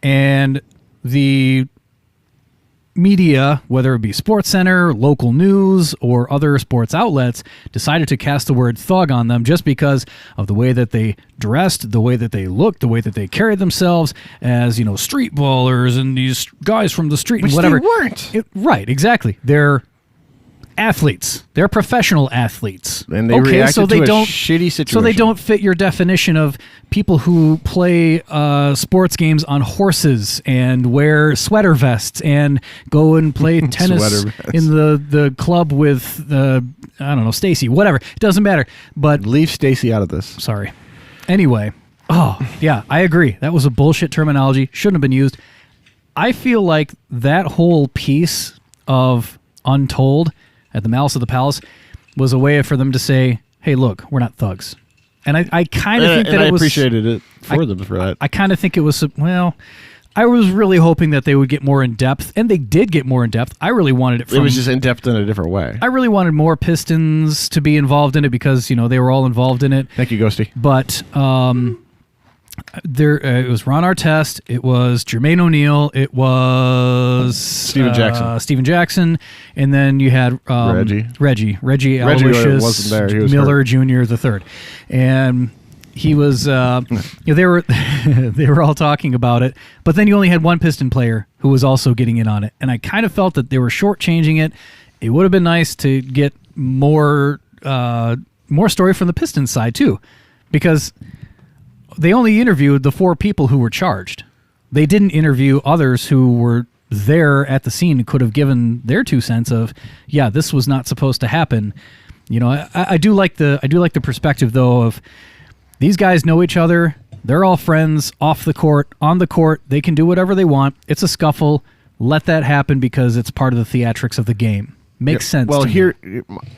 and the media, whether it be SportsCenter, local news, or other sports outlets, decided to cast the word thug on them just because of the way that they dressed, the way that they looked, the way that they carried themselves as, street ballers and these guys from the street. Which and whatever. they weren't. Right, exactly. They're athletes. They're professional athletes. And they reacted to a shitty situation. So they don't fit your definition of people who play sports games on horses and wear sweater vests and go and play tennis in the club with, I don't know, Stacy, whatever. It doesn't matter. But leave Stacy out of this. Sorry. Anyway. Oh, yeah, I agree. That was a bullshit terminology. Shouldn't have been used. I feel like that whole piece of Untold at the Malice of the Palace was a way for them to say, hey, look, we're not thugs. And I kind of think that it was... I appreciated it for them for that. I kind of think it was... Well, I was really hoping that they would get more in-depth, and they did get more in-depth. I really wanted it from... It was just in-depth in a different way. I really wanted more Pistons to be involved in it because, they were all involved in it. Thank you, Ghosty. But... it was Ron Artest, it was Jermaine O'Neal, it was Steven Jackson, and then you had Reggie Aloysius wasn't there. He was Miller Jr. the third, and he was they were all talking about it, but then you only had one Piston player who was also getting in on it, and I kind of felt that they were shortchanging it. It would have been nice to get more story from the Pistons side too, because they only interviewed the 4 people who were charged. They didn't interview others who were there at the scene and could have given their 2 cents of, yeah, this was not supposed to happen. I do like the perspective though of these guys know each other. They're all friends off the court, on the court. They can do whatever they want. It's a scuffle. Let that happen because it's part of the theatrics of the game. Makes sense. Well, to me. here,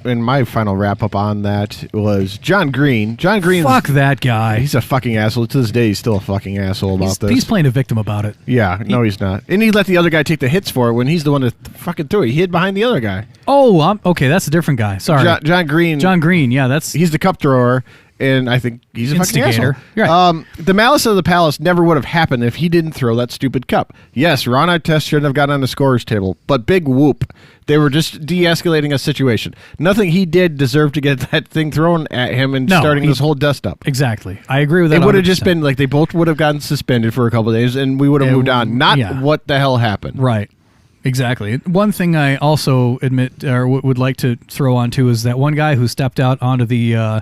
in my final wrap up on that was John Green. John Green. Fuck that guy. He's a fucking asshole. To this day, he's still a fucking asshole about this. He's playing a victim about it. Yeah, no, he's not. And he let the other guy take the hits for it when he's the one that fucking threw it. He hid behind the other guy. Oh, okay, that's a different guy. Sorry. John Green. John Green, yeah, he's the cup thrower. And I think he's a fucking asshole. Right. The Malice of the Palace never would have happened if he didn't throw that stupid cup. Yes, Ron Artest shouldn't have gotten on the scorer's table, but big whoop. They were just de-escalating a situation. Nothing he did deserved to get that thing thrown at him and starting this whole dust up. Exactly. I agree with that. It would have just been like they both would have gotten suspended for a couple of days and we would have moved on. Not what the hell happened. Right. Exactly. One thing I also admit or would like to throw on too is that one guy who stepped out onto the...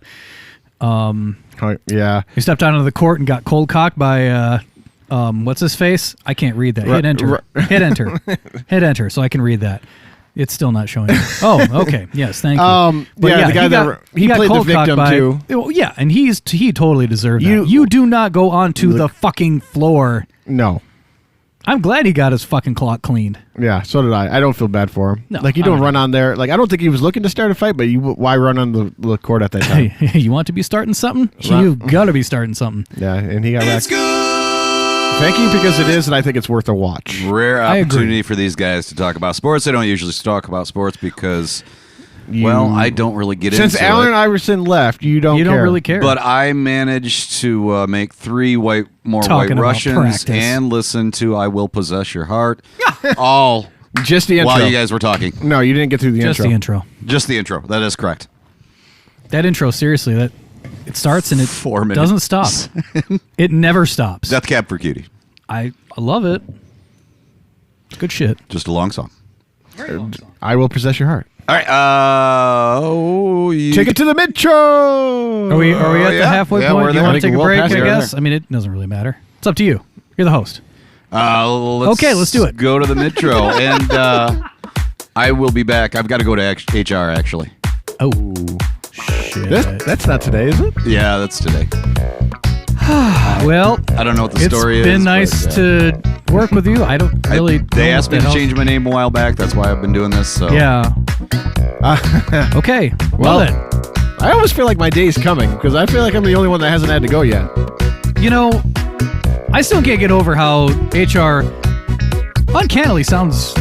he stepped out onto the court and got cold cocked by what's his face? I can't read that. Hit enter. Hit enter. Hit enter so I can read that. It's still not showing. Oh, okay. Yes, thank you. But the guy he played the victim too. Yeah, and he totally deserved that. You do not go onto the fucking floor. No. I'm glad he got his fucking clock cleaned. Yeah, so did I. I don't feel bad for him. No, you don't run on there. I don't think he was looking to start a fight, but why run on the court at that time? You want to be starting something? You've got to be starting something. Yeah, and he got wrecked. Thank you, because it is, and I think it's worth a watch. Rare opportunity for these guys to talk about sports. They don't usually talk about sports because... I don't really get into it. Since Allen Iverson left, you don't really care. But I managed to make 3 White Russians practice. and listen to I Will Possess Your Heart. All just the intro. While you guys were talking. No, you didn't get through the intro. Just the intro. Just the intro. That is correct. That intro, seriously, it starts and it 4 minutes. Doesn't stop. It never stops. Death Cab for Cutie. I love it. It's good shit. Just a long song. Very long song. I Will Possess Your Heart. All right. Take it to the mid-show. Are we at the halfway point? Do you want to take a break, I guess? There. I mean, it doesn't really matter. It's up to you. You're the host. Let's do it. Go to the mid-show. And I will be back. I've got to go to HR, actually. Oh, shit. That's not today, is it? Yeah, that's today. Well, I don't know what the story is. It's been nice to work with you. I don't really. They asked me to change my name a while back. That's why I've been doing this. So Yeah. Okay. Well then. I always feel like my day's coming because I feel like I'm the only one that hasn't had to go yet. You know, I still can't get over how HR uncannily sounds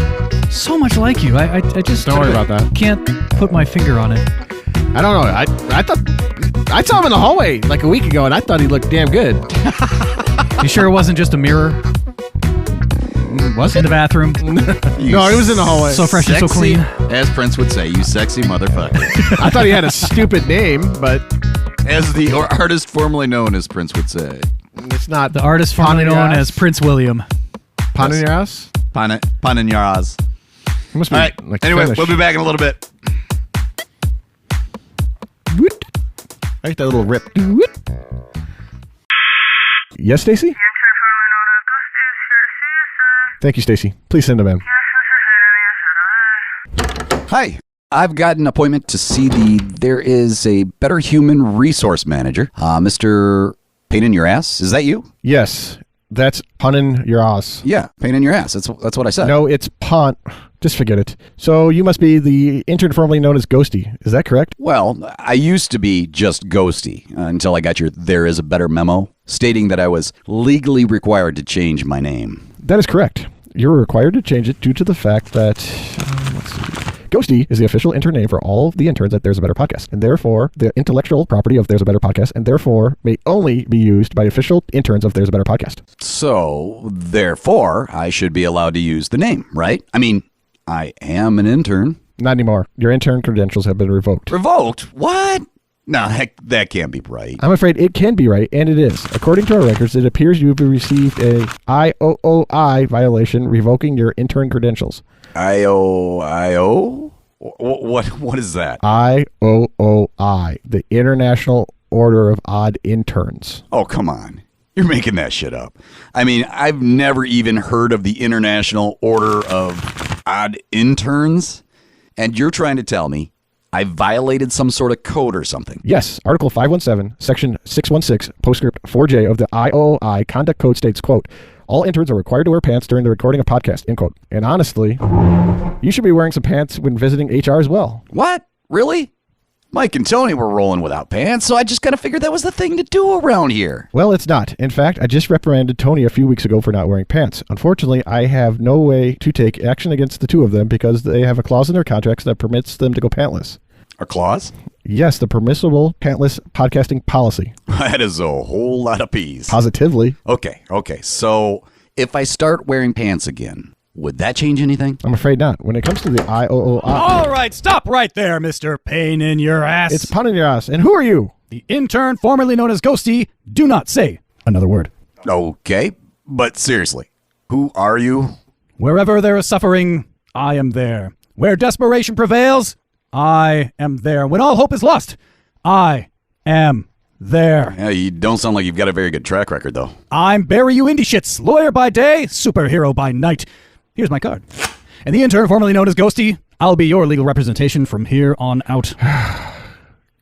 so much like you. I just Don't worry about that. Can't put my finger on it. I don't know. I thought I saw him in the hallway like a week ago, and I thought he looked damn good. You sure it wasn't just a mirror? Was in the bathroom? No, he was in the hallway. So fresh and so clean. As Prince would say, you sexy motherfucker. I thought he had a stupid name, but As the artist formerly known, as Prince would say. it's not. The artist formerly known as Prince William. Pan in your house? Pan in your eyes. It must be All right. like Anyway, Finnish. we'll be back in a little bit. Woot. I like that little rip. Woot. Yes, Stacy? Thank you, Stacy. Please send him in. Hi. I've got an appointment to see there is a better human resource manager. Mr. Pain in Your Ass. Is that you? Yes, that's pun in your ass. Yeah, Pain in Your Ass. That's what I said. No, it's pun. Just forget it. So you must be the intern formerly known as Ghosty. Is that correct? Well, I used to be just Ghosty until I got your There Is a Better memo stating that I was legally required to change my name. That is correct. You're required to change it due to the fact that, let's see, Ghosty is the official intern name for all of the interns at There's a Better Podcast, and therefore the intellectual property of There's a Better Podcast, and therefore may only be used by official interns of There's a Better Podcast. So, therefore, I should be allowed to use the name, right? I mean, I am an intern. Not anymore. Your intern credentials have been revoked. Revoked? What? No, heck, that can't be right. I'm afraid it can be right, and it is. According to our records, it appears you've received a IOOI violation revoking your intern credentials. IO? What is that? IOOI, the International Order of Odd Interns. Oh, come on. You're making that shit up. I mean, I've never even heard of the International Order of Odd Interns, and you're trying to tell me I violated some sort of code or something. Yes, Article 517, Section 616, Postscript 4J of the IOI Conduct Code states, quote, all interns are required to wear pants during the recording of podcasts, end quote. And honestly, you should be wearing some pants when visiting HR as well. What? Really? Mike and Tony were rolling without pants, so I just kind of figured that was the thing to do around here. Well, it's not. In fact, I just reprimanded Tony a few weeks ago for not wearing pants. Unfortunately, I have no way to take action against the two of them because they have a clause in their contracts that permits them to go pantless. A clause? Yes, the permissible pantless podcasting policy. That is a whole lot of peas. Positively. Okay. So if I start wearing pants again, would that change anything? I'm afraid not. When it comes to the IOOI, All right, stop right there, Mr. Pain in your ass. it's pun in your ass. And who are you? the intern formerly known as Ghosty. Do not say another word. Okay, but seriously, who are you? Wherever there is suffering, I am there. Where desperation prevails, I am there. When all hope is lost, I am there. Yeah, you don't sound like you've got a very good track record, though. I'm Barry You Indie Shits, lawyer by day, superhero by night. Here's my card. And the intern formerly known as Ghosty, I'll be your legal representation from here on out.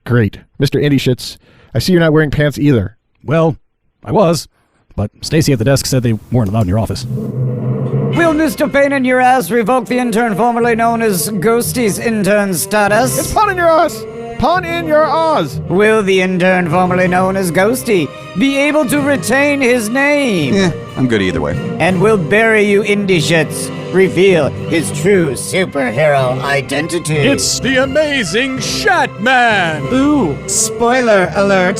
Great. Mr. Indie Shits, I see you're not wearing pants either. Well, I was, but Stacy at the desk said they weren't allowed in your office. Will Mr. Pain in your ass revoke the intern formerly known as Ghosty's intern status? It's pun in your ass. Pun in your ass. Will the intern formerly known as Ghosty be able to retain his name? Yeah, I'm good either way. And will Barry You Indie Shits reveal his true superhero identity? It's the amazing Shatman! Ooh, spoiler alert.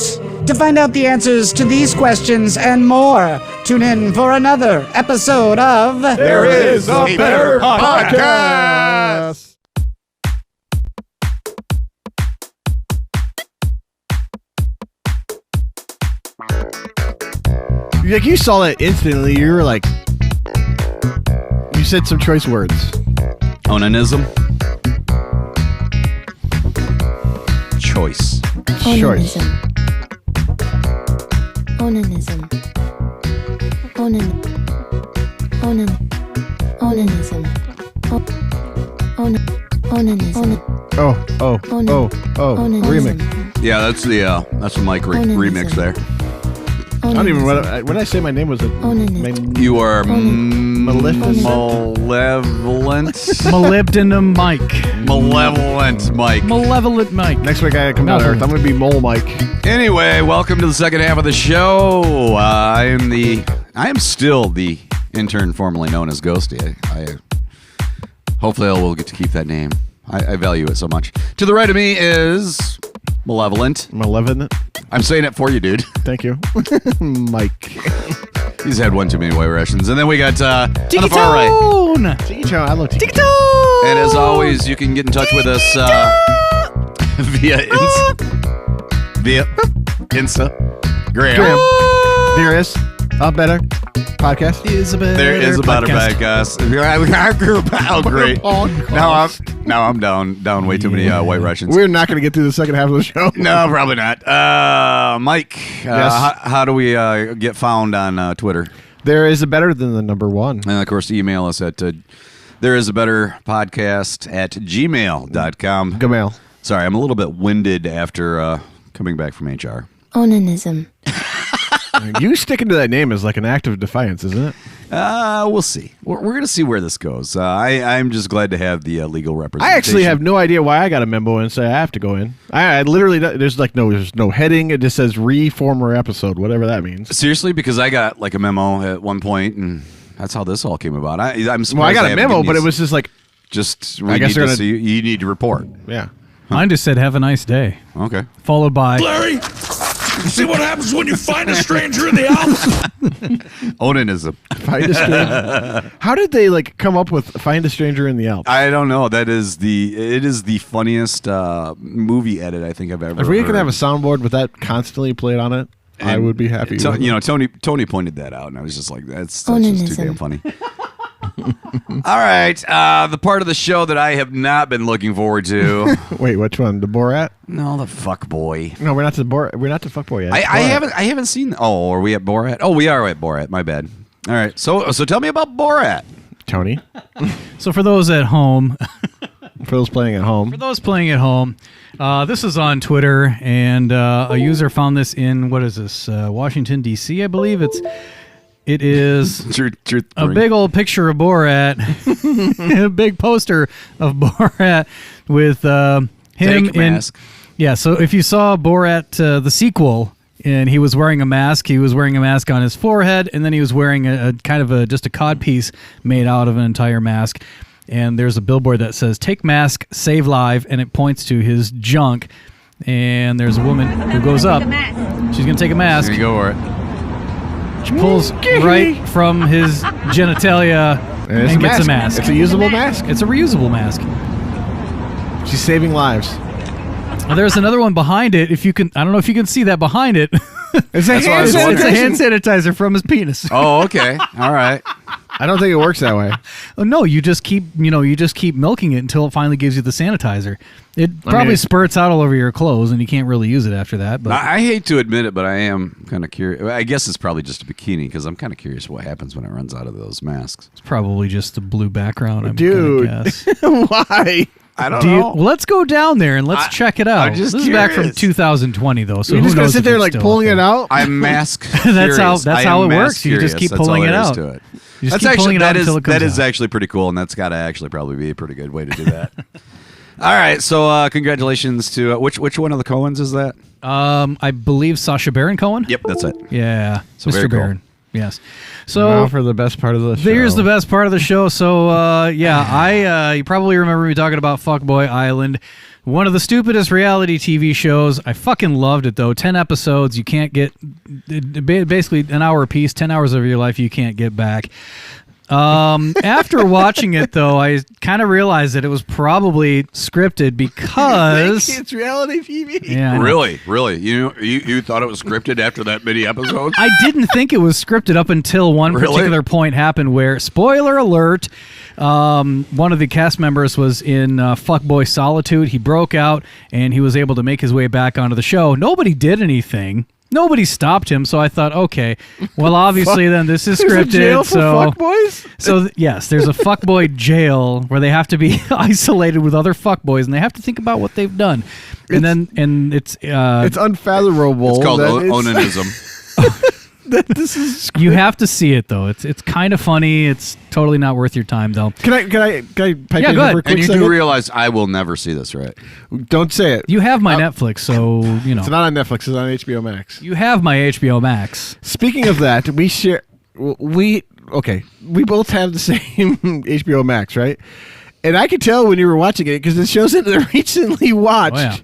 To find out the answers to these questions and more, tune in for another episode of There is a better podcast. Like you saw that instantly, you were like, you said some choice words. Onanism. Choice. Choice. Onanism. Onanism. Onanism. Remix. Yeah, that's the Mike remix there. I don't even when I say my name was it. You are Malevolent. Molybdenum Mike. Malevolent Mike. Malevolent Mike. Next week I come down to Earth. I'm gonna be Mole Mike. Anyway, welcome to the second half of the show. I am still the intern formerly known as Ghosty. I hopefully I will get to keep that name. I value it so much. To the right of me is Malevolent. I'm saying it for you, dude. Thank you. Mike. He's had one too many white Russians. And then we got on the far right. Tiki-tone. I love Tiki. Tiki-tone. And as always, you can get in touch with us via Instagram. There is a better podcast. There is a better podcast. Oh, great. Now I'm down way too many white Russians. We're not going to get through the second half of the show. No, probably not. Mike, yes. How do we get found on Twitter? There is a better than the number one. And of course, email us at thereisabetterpodcast@gmail.com. Gmail. Sorry, I'm a little bit winded after coming back from HR. Onanism. You sticking to that name is like an act of defiance, isn't it? We'll see. We're going to see where this goes. I'm just glad to have the legal representation. I actually have no idea why I got a memo and say I have to go in. I literally, there's no heading. It just says former episode, whatever that means. Seriously, because I got like a memo at one point, and that's how this all came about. I'm surprised. Well, I got a memo, but it was just like, I guess you need to report. Yeah. Mine just said, have a nice day. Okay. Followed by... Larry, see what happens when you find a stranger in the Alps? Onanism. Find a stranger. How did they come up with Find a Stranger in the Alps? I don't know. It is the funniest movie edit I think I've ever If we heard. could have a soundboard with that constantly played on it, I would be happy. Tony pointed that out, and I was just like, that's just too damn funny. All right, the part of the show that I have not been looking forward to. Wait, which one? The Borat? No, the fuck boy. No, we're not the Borat. We're not the fuck boy yet. I haven't seen. Oh, are we at Borat? Oh, we are at Borat. My bad. All right, so tell me about Borat, Tony. So for those at home, for those playing at home, this is on Twitter, and a user found this in Washington D.C. I believe it is truth a big old picture of Borat, a big poster of Borat with him Fake in mask. Yeah, so if you saw Borat the sequel and he was wearing a mask on his forehead, and then he was wearing a kind of just a codpiece made out of an entire mask. And there's a billboard that says "Take mask, save live," and it points to his junk. And there's a woman who goes up. She's gonna take a mask. There you go for it. She pulls right from his genitalia and gets a mask. It's a usable mask. It's a reusable mask. She's saving lives. And there's another one behind it. I don't know if you can see that behind it. It's a hand sanitizer from his penis. Oh, okay. All right. I don't think it works that way. Oh, no, you just keep milking it until it finally gives you the sanitizer. It probably spurts out all over your clothes, and you can't really use it after that. But I hate to admit it, but I am kind of curious. I guess it's probably just a bikini, because I'm kind of curious what happens when it runs out of those masks. It's probably just the blue background, I'm Dude. gonna guess. Why? I don't know. Well, let's go down there and let's check it out. I'm just this is back from curious. 2020, though, so You're who just gonna knows sit if there it's like still pulling up it there. out? I'm mask That's how it works. You just keep That's all pulling it there is out. to it. You just That's keep pulling actually it out until it comes that is out. actually pretty cool, and that's got to actually probably be a pretty good way to do that. All right, so congratulations to which one of the Coens is that? I believe Sacha Baron Cohen. Yep, that's it. Yeah, So very Mr. cool. Baron. Yes. So Now for the best part of the show. here's the best part of the show. So you probably remember me talking about Fuckboy Island, one of the stupidest reality TV shows. I fucking loved it though. 10 episodes. You can't get basically an hour apiece. 10 hours of your life you can't get back. After watching it, though, I kind of realized that it was probably scripted because it's reality TV. Yeah, I know. Really, you thought it was scripted after that many episodes? I didn't think it was scripted up until one particular point happened where, spoiler alert, one of the cast members was in Fuckboy Solitude. He broke out and he was able to make his way back onto the show. Nobody did anything. Nobody stopped him, so I thought, okay, well, obviously then this is There's a scripted. jail for so, fuckboys? so yes, there's a fuckboy jail where they have to be isolated with other fuckboys, and they have to think about what they've done. And it's unfathomable. It's called that onanism. that this is. you have to see it though. It's kind of funny. It's totally not worth your time though. Can I pipe Yeah, in go here ahead. for a quick And you second? do realize I will never see this, right? Don't say it. You have my Netflix, so you know. It's not on Netflix. It's on HBO Max. You have my HBO Max. Speaking of that, we share. We both have the same HBO Max, right? And I could tell when you were watching it because it shows it recently watched. Oh, yeah.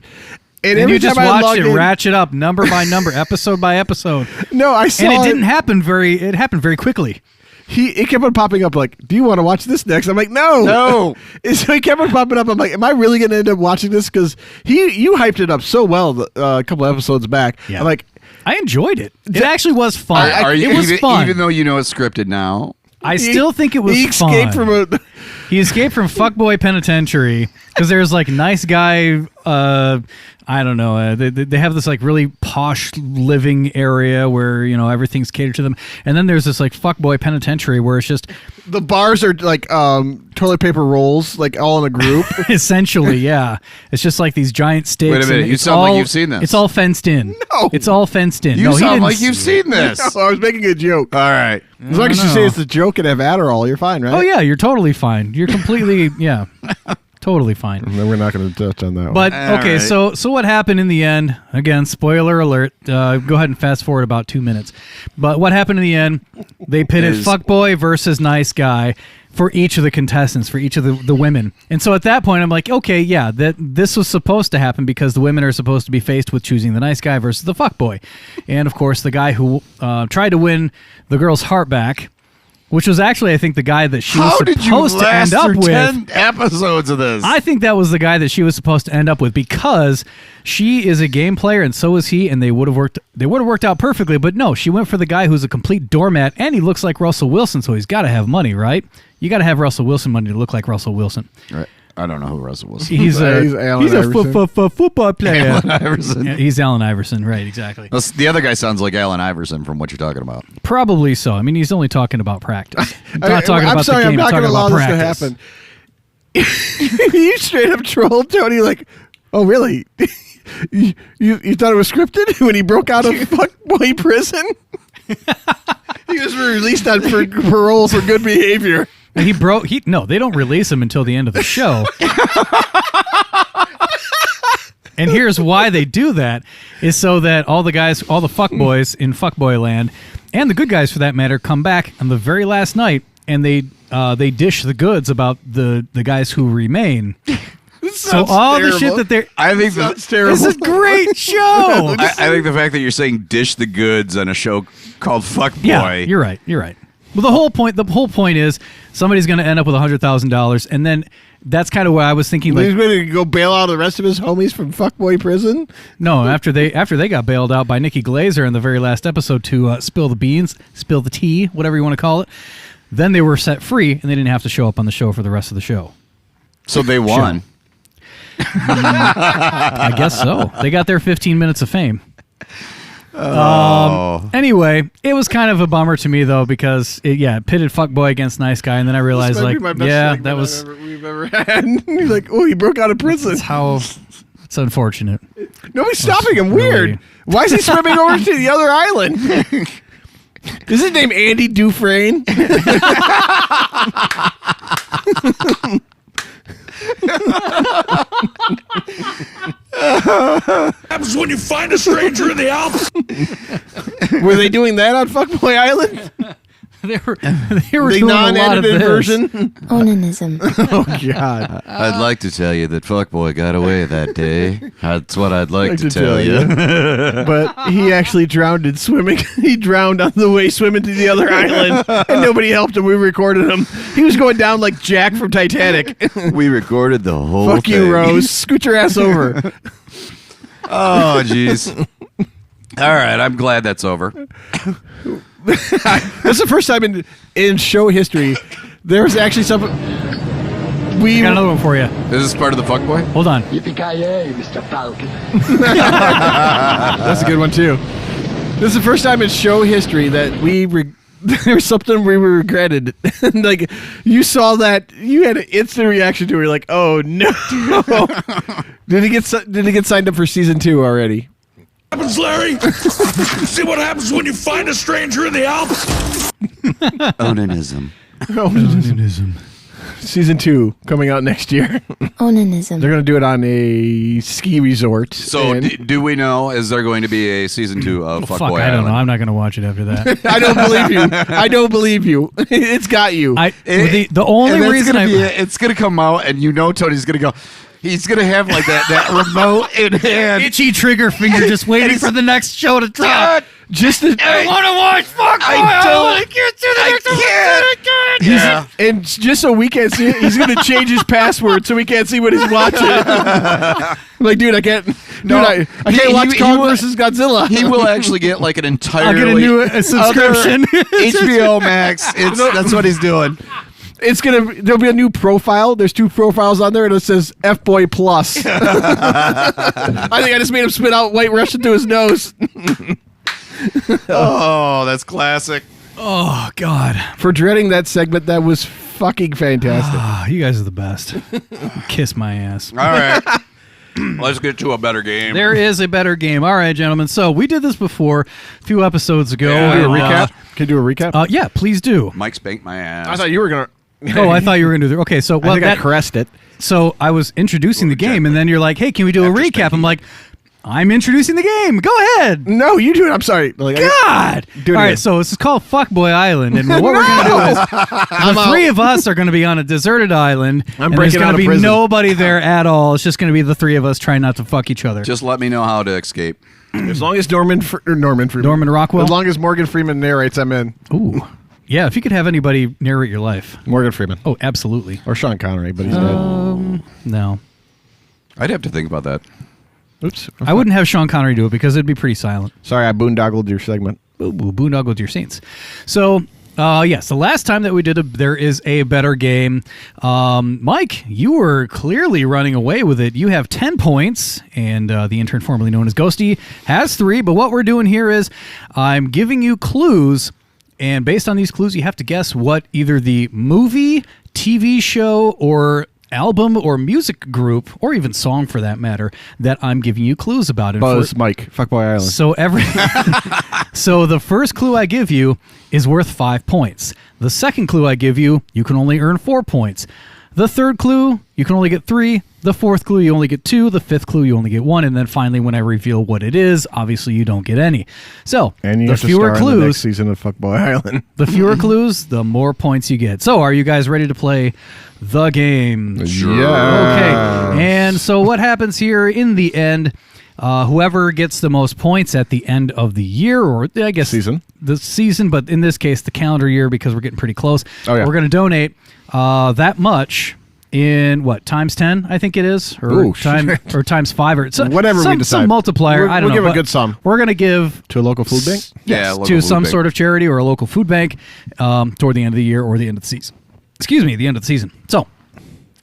And And every you just time I watched log it in, ratchet up number by number, episode by episode. No, I saw And it didn't happen it happened very quickly. It kept on popping up like, do you want to watch this next? I'm like, no. And so he kept on popping up. I'm like, am I really going to end up watching this? Because you hyped it up so well a couple episodes back. Yeah. I'm like, I enjoyed it. It actually was fun. It was fun. Even though you know it's scripted now. I still think it was he fun. escaped from a. He escaped from fuckboy penitentiary because there's like nice guy. I don't know. They have this like really posh living area where everything's catered to them, and then there's this like fuckboy penitentiary where it's just The bars are like toilet paper rolls, like all in a group. essentially, yeah. It's just like these giant stakes. Wait a minute, and you it's sound like all- you've seen this. It's all fenced in. No. It's all fenced in. You no, he sound didn't like you've seen this. No, I was making a joke. All right. As long as you say it's a joke and have Adderall, you're fine, right? Oh yeah, you're totally fine. You're completely yeah, totally fine. Then we're not going to touch on that one. But All okay, right. so what happened in the end? Again, spoiler alert. Go ahead and fast forward about 2 minutes. But what happened in the end? They pitted fuckboy versus nice guy for each of the contestants, for each of the women. And so at that point, I'm like, okay, yeah, that this was supposed to happen because the women are supposed to be faced with choosing the nice guy versus the fuckboy. And of course, the guy who tried to win the girl's heart back, which was actually, I think, the guy that she was supposed to end up with. 10 episodes of this? I think that was the guy that she was supposed to end up with because she is a game player and so is he, and they would have worked out perfectly. But no, she went for the guy who's a complete doormat, and he looks like Russell Wilson, so he's got to have money, right? You got to have Russell Wilson money to look like Russell Wilson. Right. I don't know who Russell was. He's Allen Iverson. football player. Allen Iverson. Yeah, he's Allen Iverson, right? Exactly. The other guy sounds like Allen Iverson from what you're talking about. Probably so. I mean, he's only talking about practice. He's not talking I'm about sorry, the game. I'm not He's going to talking allow about this practice. to happen. You straight up trolled Tony like, oh, really? you thought it was scripted when he broke out of fuckboy prison? He was released on parole for good behavior. No, they don't release him until the end of the show. And here's why they do that is so that all the fuckboys in fuckboy land, and the good guys for that matter, come back on the very last night and they dish the goods about the guys who remain. So all the shit that they're... I think That's terrible. This is a great show! I think the fact that you're saying dish the goods on a show called Fuckboy. Yeah, you're right. Well, the whole point is somebody's going to end up with $100,000, and then that's kind of what I was thinking. He's Like, going to go bail out the rest of his homies from fuckboy prison? no, after they got bailed out by Nikki Glazer in the very last episode to spill the beans, spill the tea, whatever you want to call it, then they were set free, and they didn't have to show up on the show for the rest of the show. So they won. I guess so. They got their 15 minutes of fame. Oh. Anyway, it was kind of a bummer to me though because it pitted fuckboy against nice guy, and then I realized This might like be my best yeah, segment that was we've ever had. He's like, oh, he broke out of prison. that's how it's unfortunate. Nobody's stopping him. really- Weird. Why is he swimming over to the other island? Is his name Andy Dufresne? Happens when you find a stranger in the Alps. Were they doing that on Fuckboy Island? They were The doing a lot of non-edited this. version? Onanism. Oh, God. I'd like to tell you that Fuckboy got away that day. That's what I'd like to tell you. you. But he actually drowned in swimming. He drowned on the way swimming to the other island, and nobody helped him. We recorded him. He was going down like Jack from Titanic. We recorded the whole Fuck thing. you, Rose. Scoot your ass over. Oh, jeez. All right, I'm glad that's over. That's the first time in show history there was actually something. I got another one for you. Is this part of the Fuckboy? Hold on. Yippee-ki-yay, Mr. Falcon. That's a good one too. This is the first time in show history that there's something we regretted. Like, you saw that, you had an instant reaction to it. You're like, oh no. Did he get signed up for season 2 already? What happens, Larry? See what happens when you find a stranger in the Alps? Onanism. Onanism. Season 2 coming out next year. Onanism. They're going to do it on a ski resort. So do we know, is there going to be a season 2 of Fuckboy Island? I don't know. I'm not going to watch it after that. I don't believe you. I don't believe you. It's got you. The only reason it's going to come out, and you know Tony's going to go. He's going to have like that remote in hand. itchy trigger finger just waiting for the next show to drop. Just I want to watch Fuckboy Island. I can't. Yeah. And just so we can't see it, he's going to change his password so we can't see what he's watching. Like, dude, I can't. I can't watch Kong versus Godzilla. He will actually get like an entirely I'll get a new subscription. HBO Max. That's what he's doing. There'll be a new profile. There's 2 profiles on there, and it says F-Boy Plus. I think I just made him spit out White Russian to his nose. Oh, that's classic. Oh, God. For dreading that segment, that was fucking fantastic. You guys are the best. Kiss my ass. All right. Let's get to a better game. There is a better game. All right, gentlemen. So we did this before a few episodes ago. Yeah, do a recap? Can you do a recap? Yeah, please do. Mike spanked my ass. I thought you were going to... Oh, I thought you were going to do that. Okay, so... I think I caressed it. So I was introducing the game, and then you're like, hey, can we do a recap? I'm like... I'm introducing the game. Go ahead. No, you do it. I'm sorry. God. Do it All right, again. so this is called Fuckboy Island, and what we're going to do is the 3 of us are going to be on a deserted island, and there's going to be nobody there at all. It's just going to be the 3 of us trying not to fuck each other. Just let me know how to escape. As long as Norman Rockwell. As long as Morgan Freeman narrates, I'm in. Ooh. Yeah, if you could have anybody narrate your life. Morgan Freeman. Oh, absolutely. Or Sean Connery, but he's dead. No. I'd have to think about that. Oops. I wouldn't have Sean Connery do it because it'd be pretty silent. Sorry, I boondoggled your segment. Boondoggled your saints. So, yes, the last time that we did There Is a Better Game, Mike, you were clearly running away with it. You have 10 points, and the intern formerly known as Ghosty has 3. But what we're doing here is I'm giving you clues, and based on these clues, you have to guess what either the movie, TV show, or album or music group, or even song for that matter, that I'm giving you clues about. And Mike, Fuckboy Island. So the first clue I give you is worth 5 points. The second clue I give you, you can only earn 4 points. The third clue, you can only get 3. The fourth clue, you only get 2. The fifth clue, you only get 1. And then finally, when I reveal what it is, obviously you don't get any. So, and you the have to fewer star clues, in the next season of Fuckboy Island. the fewer clues, the more points you get. So, are you guys ready to play the game? Sure. Yeah. Okay. And so what happens here in the end, whoever gets the most points at the end of the year, or I guess the season, but in this case, the calendar year, because we're getting pretty close, we're going to donate that much in what, times 10, I think it is, or times 5, or whatever we decide. Some multiplier. I don't know. We'll give a good sum. We're going to give to a local food bank. Yes, to some sort of charity or a local food bank toward the end of the year or the end of the season. Excuse me, the end of the season. So,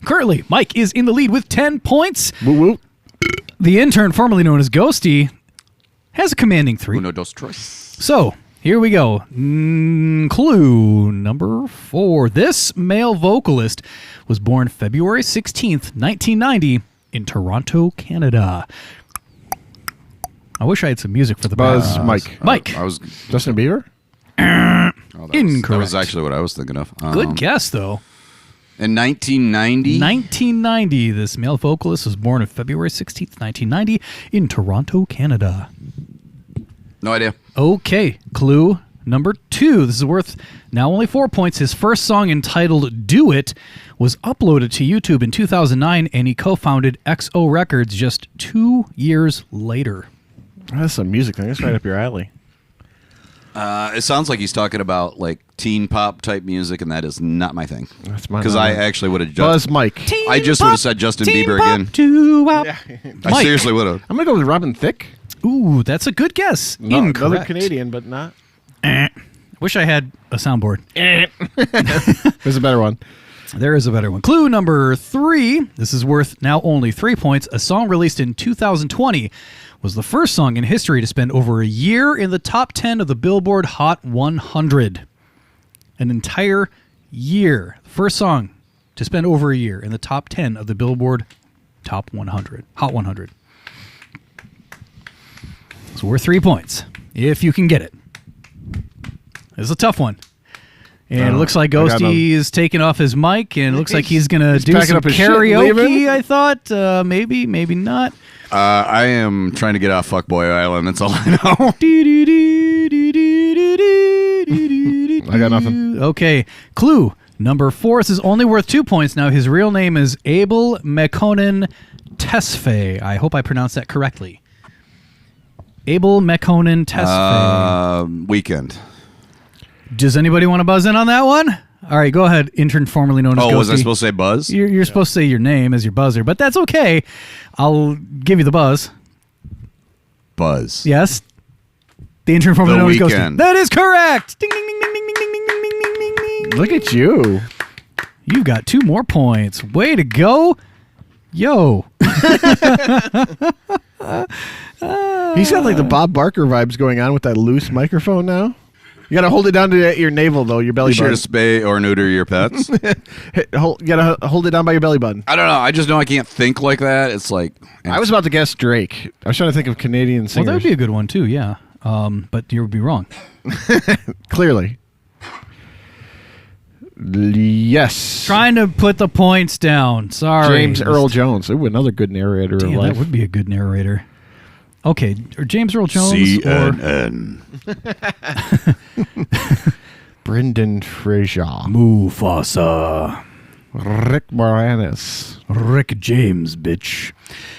currently, Mike is in the lead with 10 points. Woo woo. The intern, formerly known as Ghosty, has a commanding 3. Uno, dos, tres. So, here we go. Clue number 4. This male vocalist was born February 16th, 1990, in Toronto, Canada. I wish I had some music for the Buzz. Mike. Mike. I was Justin Bieber? Incorrect. That was actually what I was thinking of. Good guess, though. In 1990? 1990, this male vocalist was born on February 16th, 1990, in Toronto, Canada. No idea. Okay, clue number 2. This is worth now only 4 points. His first song, entitled Do It, was uploaded to YouTube in 2009, and he co-founded XO Records just 2 years later. That's some music thing. That's right up your alley. It sounds like he's talking about like teen pop type music, and that is not my thing. That's my. Because I actually would have Buzz Mike. I just would have said Justin Bieber again. I seriously would have. I'm gonna go with Robin Thicke. Ooh, that's a good guess. No, Incorrect. another Canadian, but not. Wish I had a soundboard. There's a better one. There is a better one. Clue number 3. This is worth now only 3 points. A song released in 2020 was the first song in history to spend over a year in the top 10 of the Billboard Hot 100. An entire year. First song to spend over a year in the top 10 of the Billboard Top 100. Hot 100. It's worth 3 points if you can get it. It's a tough one. And it looks like Ghosty is taking off his mic, and it looks like he's going to do some karaoke, I thought. Maybe, maybe not. I am trying to get off Fuckboy Island. That's all I know. I got nothing. Okay. Clue number 4. This is only worth 2 points. Now, his real name is Abel Mekonnen Tesfaye. I hope I pronounced that correctly. Abel Mekonnen Tesfaye. Weekend. Does anybody want to buzz in on that one? All right, go ahead. Intern formerly known as Ghosty. Oh, was I supposed to say Buzz? You're supposed to say your name as your buzzer, but that's okay. I'll give you the buzz. Buzz. Yes. The intern formerly known as Ghosty. Weekend. That is correct. Ding, ding, ding, ding, ding, ding, ding, ding, ding, ding, ding. Look at you. You've got 2 more points. Way to go. Yo. He's got like the Bob Barker vibes going on with that loose microphone now. You got to hold it down to your navel, though, your belly Be sure button. to spay or neuter your pets. You got to hold it down by your belly button. I don't know. I just know I can't think like that. It's like... I was about to guess Drake. I was trying to think of Canadian Well, singers. that would be a good one, too, yeah. But you would be wrong. Clearly. Yes. Trying to put the points down. Sorry. James Earl Jones. Ooh, another good narrator Damn, of life. that would be a good narrator. Okay, or James Earl Jones CNN. Brendan Fraser. Mufasa. Rick Moranis. Rick James, bitch.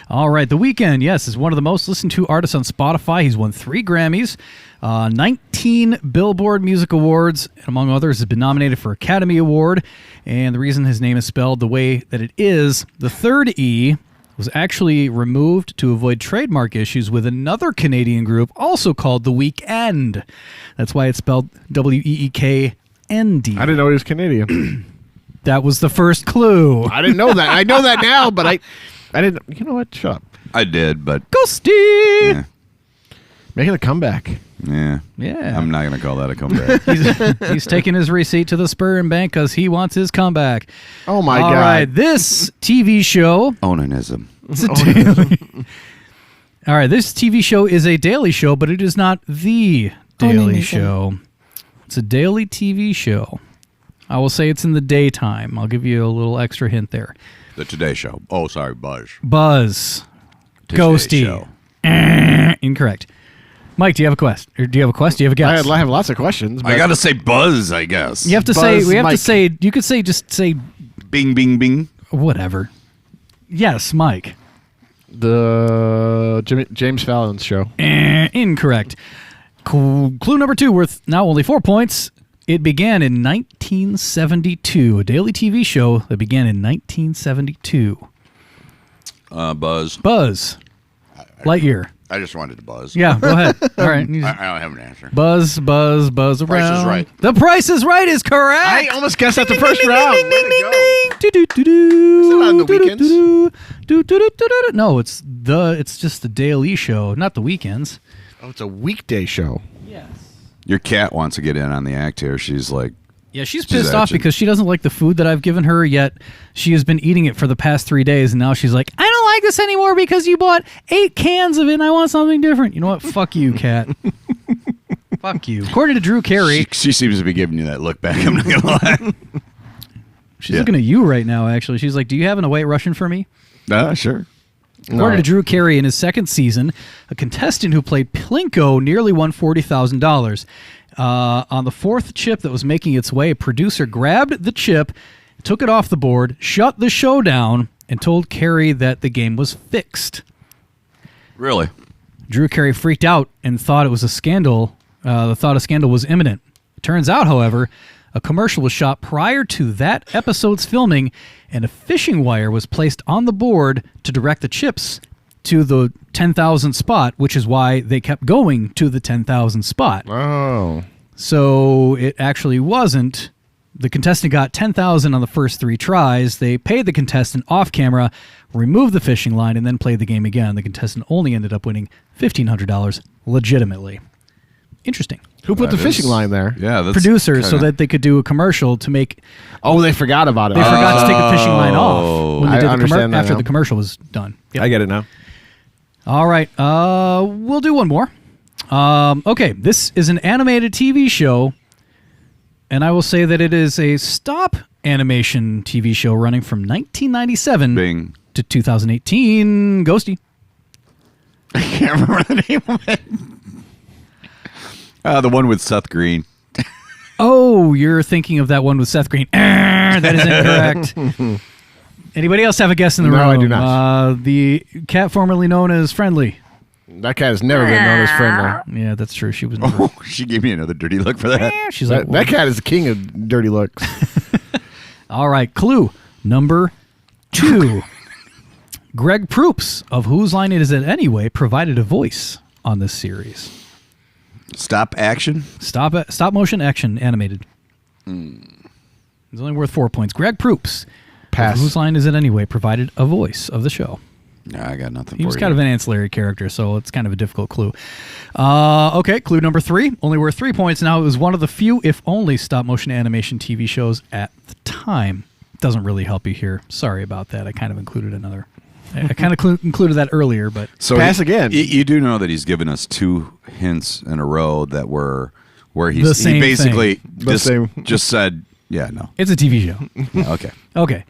All right, The Weeknd, yes, is one of the most listened to artists on Spotify. He's won 3 Grammys, 19 Billboard Music Awards, and among others, has been nominated for Academy Award. And the reason his name is spelled the way that it is, the third E was actually removed to avoid trademark issues with another Canadian group also called The Weeknd. That's why it's spelled Weeknd. I didn't know he was Canadian. That was the first clue. I didn't know that. I know that now, but I didn't. You know what? Shut up. I did, but... Ghosty! Yeah. Making a comeback. Yeah. Yeah. I'm not going to call that a comeback. He's taking his receipt to the Spur and Bank because he wants his comeback. Oh, my God. All right, this TV show... Onanism. It's a daily. All right, this TV show is a daily show, but it is not the daily show. It's a daily TV show. I will say it's in the daytime. I'll give you a little extra hint there. The Today Show. Oh, sorry, Buzz. Buzz. Today Ghosty. Show. Incorrect. Mike, do you have a quest? Or do you have a quest? Do you have a guess? I have lots of questions. I got to say Buzz, I guess. You have to Buzz say. We have to Mike. say. You could say. Just say. Bing, bing, bing. Whatever. Yes, Mike. The James Fallon's show. Incorrect. Clue number 2, worth now only 4 points. It began in 1972. A daily TV show that began in 1972. Buzz. Buzz. Lightyear. I just wanted to buzz. Yeah, go ahead. All right. I don't have an answer. Buzz, buzz, buzz around. Price is Right. The Price is Right is correct. I almost guessed at the first round. Ding, ding, ding, ding, ding. Is it on the weekends? No, it's just the Daily Show, not the weekends. Oh, it's a weekday show. Yes. Your cat wants to get in on the act here. She's like, Yeah, she's pissed off because she doesn't like the food that I've given her, yet she has been eating it for the past 3 days, and now she's like, I don't like this anymore because you bought 8 cans of it and I want something different. You know what? Fuck you, cat. Fuck you. According to Drew Carey. she seems to be giving you that look back. I'm not going to lie. She's looking at you right now, actually. She's like, do you have a White Russian for me? Sure. According to Drew Carey, in his second season, a contestant who played Plinko nearly won $40,000. On the 4th chip that was making its way, a producer grabbed the chip, took it off the board, shut the show down, and told Carey that the game was fixed. Really? Drew Carey freaked out and thought it was a scandal. Thought a scandal was imminent. It turns out, however, a commercial was shot prior to that episode's filming, and a fishing wire was placed on the board to direct the chips to the 10,000 spot, which is why they kept going to the 10,000 spot. Oh. So it actually wasn't The contestant got $10,000 on the first 3 tries. They paid the contestant off camera, removed the fishing line, and then played the game again. The contestant only ended up winning $1,500 legitimately. Interesting. Who put the fishing line there? Yeah, that's Producers, so that they could do a commercial to make. Oh, they forgot about it. They forgot to take the fishing line off when they I did understand that after now. the commercial was done. Yep. I get it now. All right, we'll do one more. Okay, this is an animated TV show, and I will say that it is a stop animation TV show running from 1997 to 2018. Ghosty. I can't remember the name of it. The one with Seth Green. Oh, you're thinking of that one with Seth Green. That is incorrect. Anybody else have a guess in the room? No, I do not. The cat formerly known as Friendly. That cat has never been known as friendly. Yeah, that's true. She was never. Oh, she gave me another dirty look for that. She's like, That cat is the king of dirty looks. All right, clue number 2. Greg Proops of Whose Line Is It Anyway provided a voice on this series. Stop action. Stop motion action animated. It's only worth 4 points. Greg Proops. Pass. Of Whose Line Is It Anyway provided a voice of the show. No, I got nothing. He was kind of an ancillary character, so it's kind of a difficult clue. Okay, clue number 3. Only worth 3 points. Now, it was one of the few, if only, stop-motion animation TV shows at the time. Doesn't really help you here. Sorry about that. I kind of included another. I kind of included that earlier, but so pass again. You do know that he's given us 2 hints in a row that were where The same he basically thing. just said, yeah, no. It's a TV show. Yeah, okay. Okay.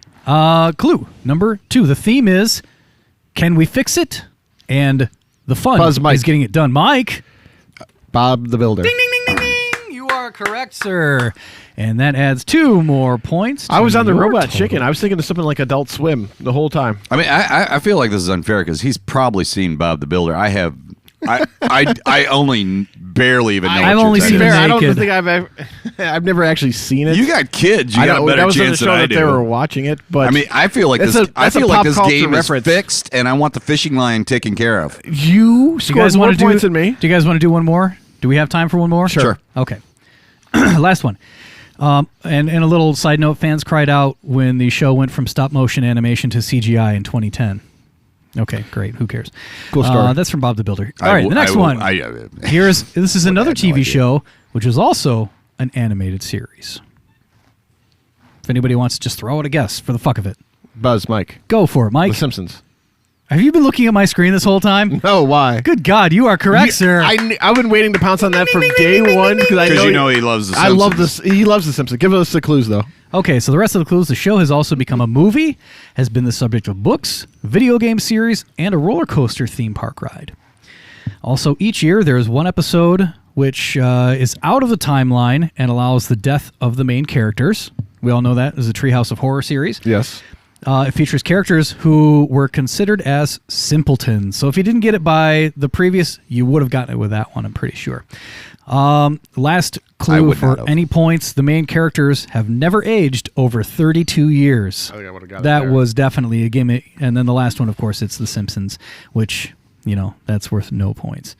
Clue number 2. The theme is, can we fix it? And the fun Buzz Mike. is getting it done. Mike. Bob the Builder. Ding, ding, ding, ding, ding. You are correct, sir. And that adds 2 more points. I was on the your Robot total. Chicken. I was thinking of something like Adult Swim the whole time. I mean, I feel like this is unfair because he's probably seen Bob the Builder. I have. I only barely even know. I've what only you're seen talking it about. I don't naked. think I've ever. I've never actually seen it. You got kids. You got a better that was chance on the show than I that do. they were watching it, but I mean, I feel like That's this. a- I that's a feel like pop this culture game reference. is fixed, and I want the fishing line taken care of. you Do you scored guys more want to points than me. Do you guys want to do one more? Do we have time for one more? Sure. Okay. Last one. And a little side note, fans cried out when the show went from stop motion animation to CGI in 2010. Okay, great. Who cares? Cool story. That's from Bob the Builder. All right, the next one. This is another had no TV idea. show, which is also an animated series. If anybody wants to just throw out a guess for the fuck of it, Buzz Mike. go for it, Mike. The Simpsons. Have you been looking at my screen this whole time? No, why? Good God, you are correct, sir. I've been waiting to pounce on that from day one because I Because know you know he loves the I Simpsons. love this. He loves the Simpsons. Give us the clues though. Okay, so the rest of the clues, the show has also become a movie, has been the subject of books, video game series, and a roller coaster theme park ride. Also, each year there is one episode which is out of the timeline and allows the death of the main characters. We all know that is a Treehouse of Horror series. Yes. It features characters who were considered as simpletons. So if you didn't get it by the previous, you would have gotten it with that one, I'm pretty sure. Last I clue would not for have. any points, the main characters have never aged over 32 years. I think I would have got it That there. was definitely a gimmick. And then the last one, of course, it's The Simpsons, which, that's worth no points.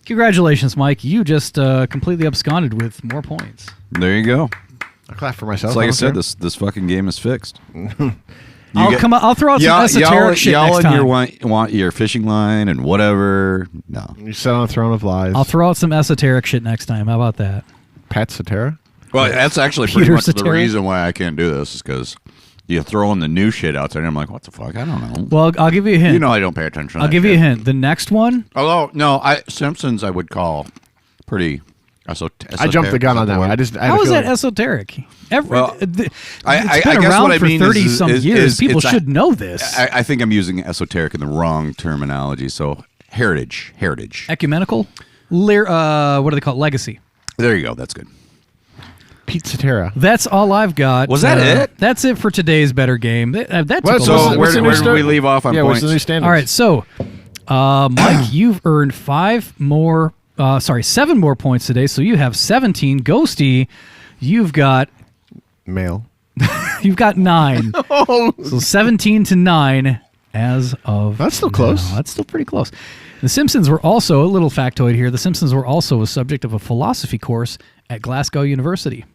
Congratulations, Mike. You just completely absconded with more points. There you go. I clap for myself. It's like I don't said, care. this fucking game is fixed. I'll throw out some esoteric shit y'all next and time. your want your fishing line and whatever. No. You sit on a throne of lies. I'll throw out some esoteric shit next time. How about that? Pat Cetera. Well, that's actually pretty Peter much the Cetera? reason why I can't do this is because you throw in the new shit out there, and I'm like, what the fuck? I don't know. Well, I'll give you a hint. You know I don't pay attention to I'll that give you a shit. hint. The next one, Although, no, Simpsons I would call pretty esoteric. I jumped the gun on that one. I had how a is that feeling. esoteric? Well, it's I been guess around what I for mean 30-some is years. People it's a- should know this. I think I'm using esoteric in the wrong terminology. So heritage. Ecumenical? What do they call it? Legacy. There you go. That's good. Pete Cetera. That's all I've got. Was that it? That's it for today's better game. That took What? a So while. where the did new we stand- leave off on Yeah, points? what's the new standard? All right, so Mike, you've earned 7 more points today, so you have 17. Ghosty, you've got Male. 9. So 17 to 9 as of That's still close. now. That's still pretty close. The Simpsons were also, a little factoid here, the Simpsons were also a subject of a philosophy course at Glasgow University.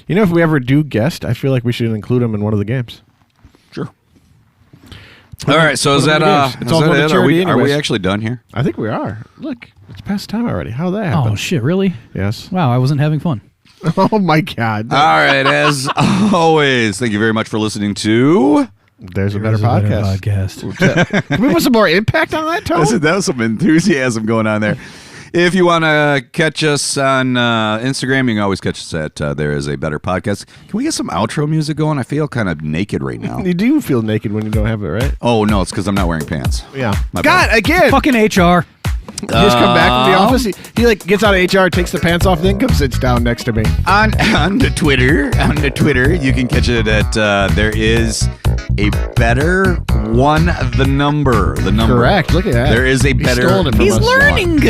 You know, if we ever do guest, I feel like we should include them in one of the games. Sure. All right, so is that It's all going to it? charity Are we anyways. actually done here? I think we are. Look, it's past time already. How that happened? Oh shit! Really? Yes. Wow, I wasn't having fun. Oh my God. All right, as always, thank you very much for listening to. There's a better podcast. Can we put some more impact on that, Tone? That was some enthusiasm going on there. If you want to catch us on Instagram, you can always catch us at There Is a Better Podcast. Can we get some outro music going? I feel kind of naked right now. You do feel naked when you don't have it, right? Oh, no, it's because I'm not wearing pants. Yeah. My God, bad. again. Fucking HR. He just come back from the office. He like gets out of HR, takes the pants off, then comes sits down next to me. On the Twitter, you can catch it at There Is a Better One. The number. Correct. Look at that. There is a He better. stole it from He's us. learning.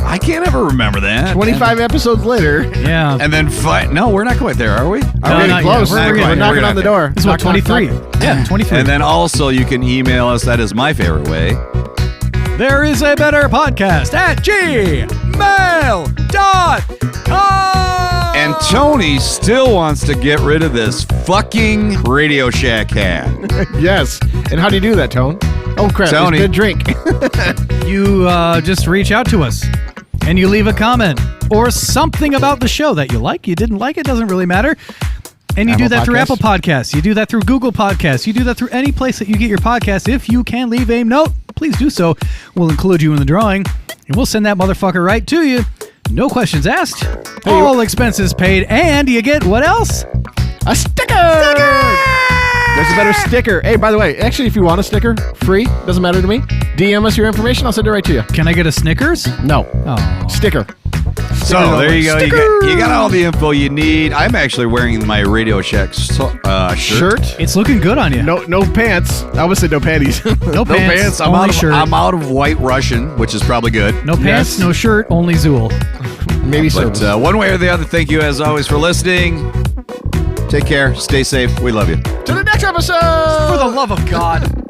I can't ever remember that. 25 episodes later. Yeah. And then no, we're not quite there, are we? No, We're getting not close. yet. We're We're getting- knocking on the door. This is what, Knock, knock, 23? knock. Yeah, 23. And then also you can email us. That is my favorite way. There is a better podcast at gmail.com. And Tony still wants to get rid of this fucking Radio Shack hat. Yes. And how do you do that, Tone? Oh, crap. Tony. It's good drink. You just reach out to us and you leave a comment or something about the show that you like. You didn't like it, doesn't really matter. And you do Apple that through Podcasts? Apple Podcasts. You do that through Google Podcasts. You do that through any place that you get your podcast. If you can leave a note, please do so. We'll include you in the drawing, and we'll send that motherfucker right to you. No questions asked. All expenses paid, and you get what else? A sticker! There's a better sticker. Hey, by the way, actually, if you want a sticker, free, doesn't matter to me. DM us your information. I'll send it right to you. Can I get a Snickers? No. Oh. Sticker. So there you go. You got all the info you need. I'm actually wearing my Radio Shack shirt. It's looking good on you. No pants. I almost said no panties. No pants, I'm only out, shirt. I'm out of White Russian, which is probably good. No pants, Yes. no shirt, only Zool. Maybe so. But one way or the other, thank you as always for listening. Take care. Stay safe. We love you. To the next episode! For the love of God.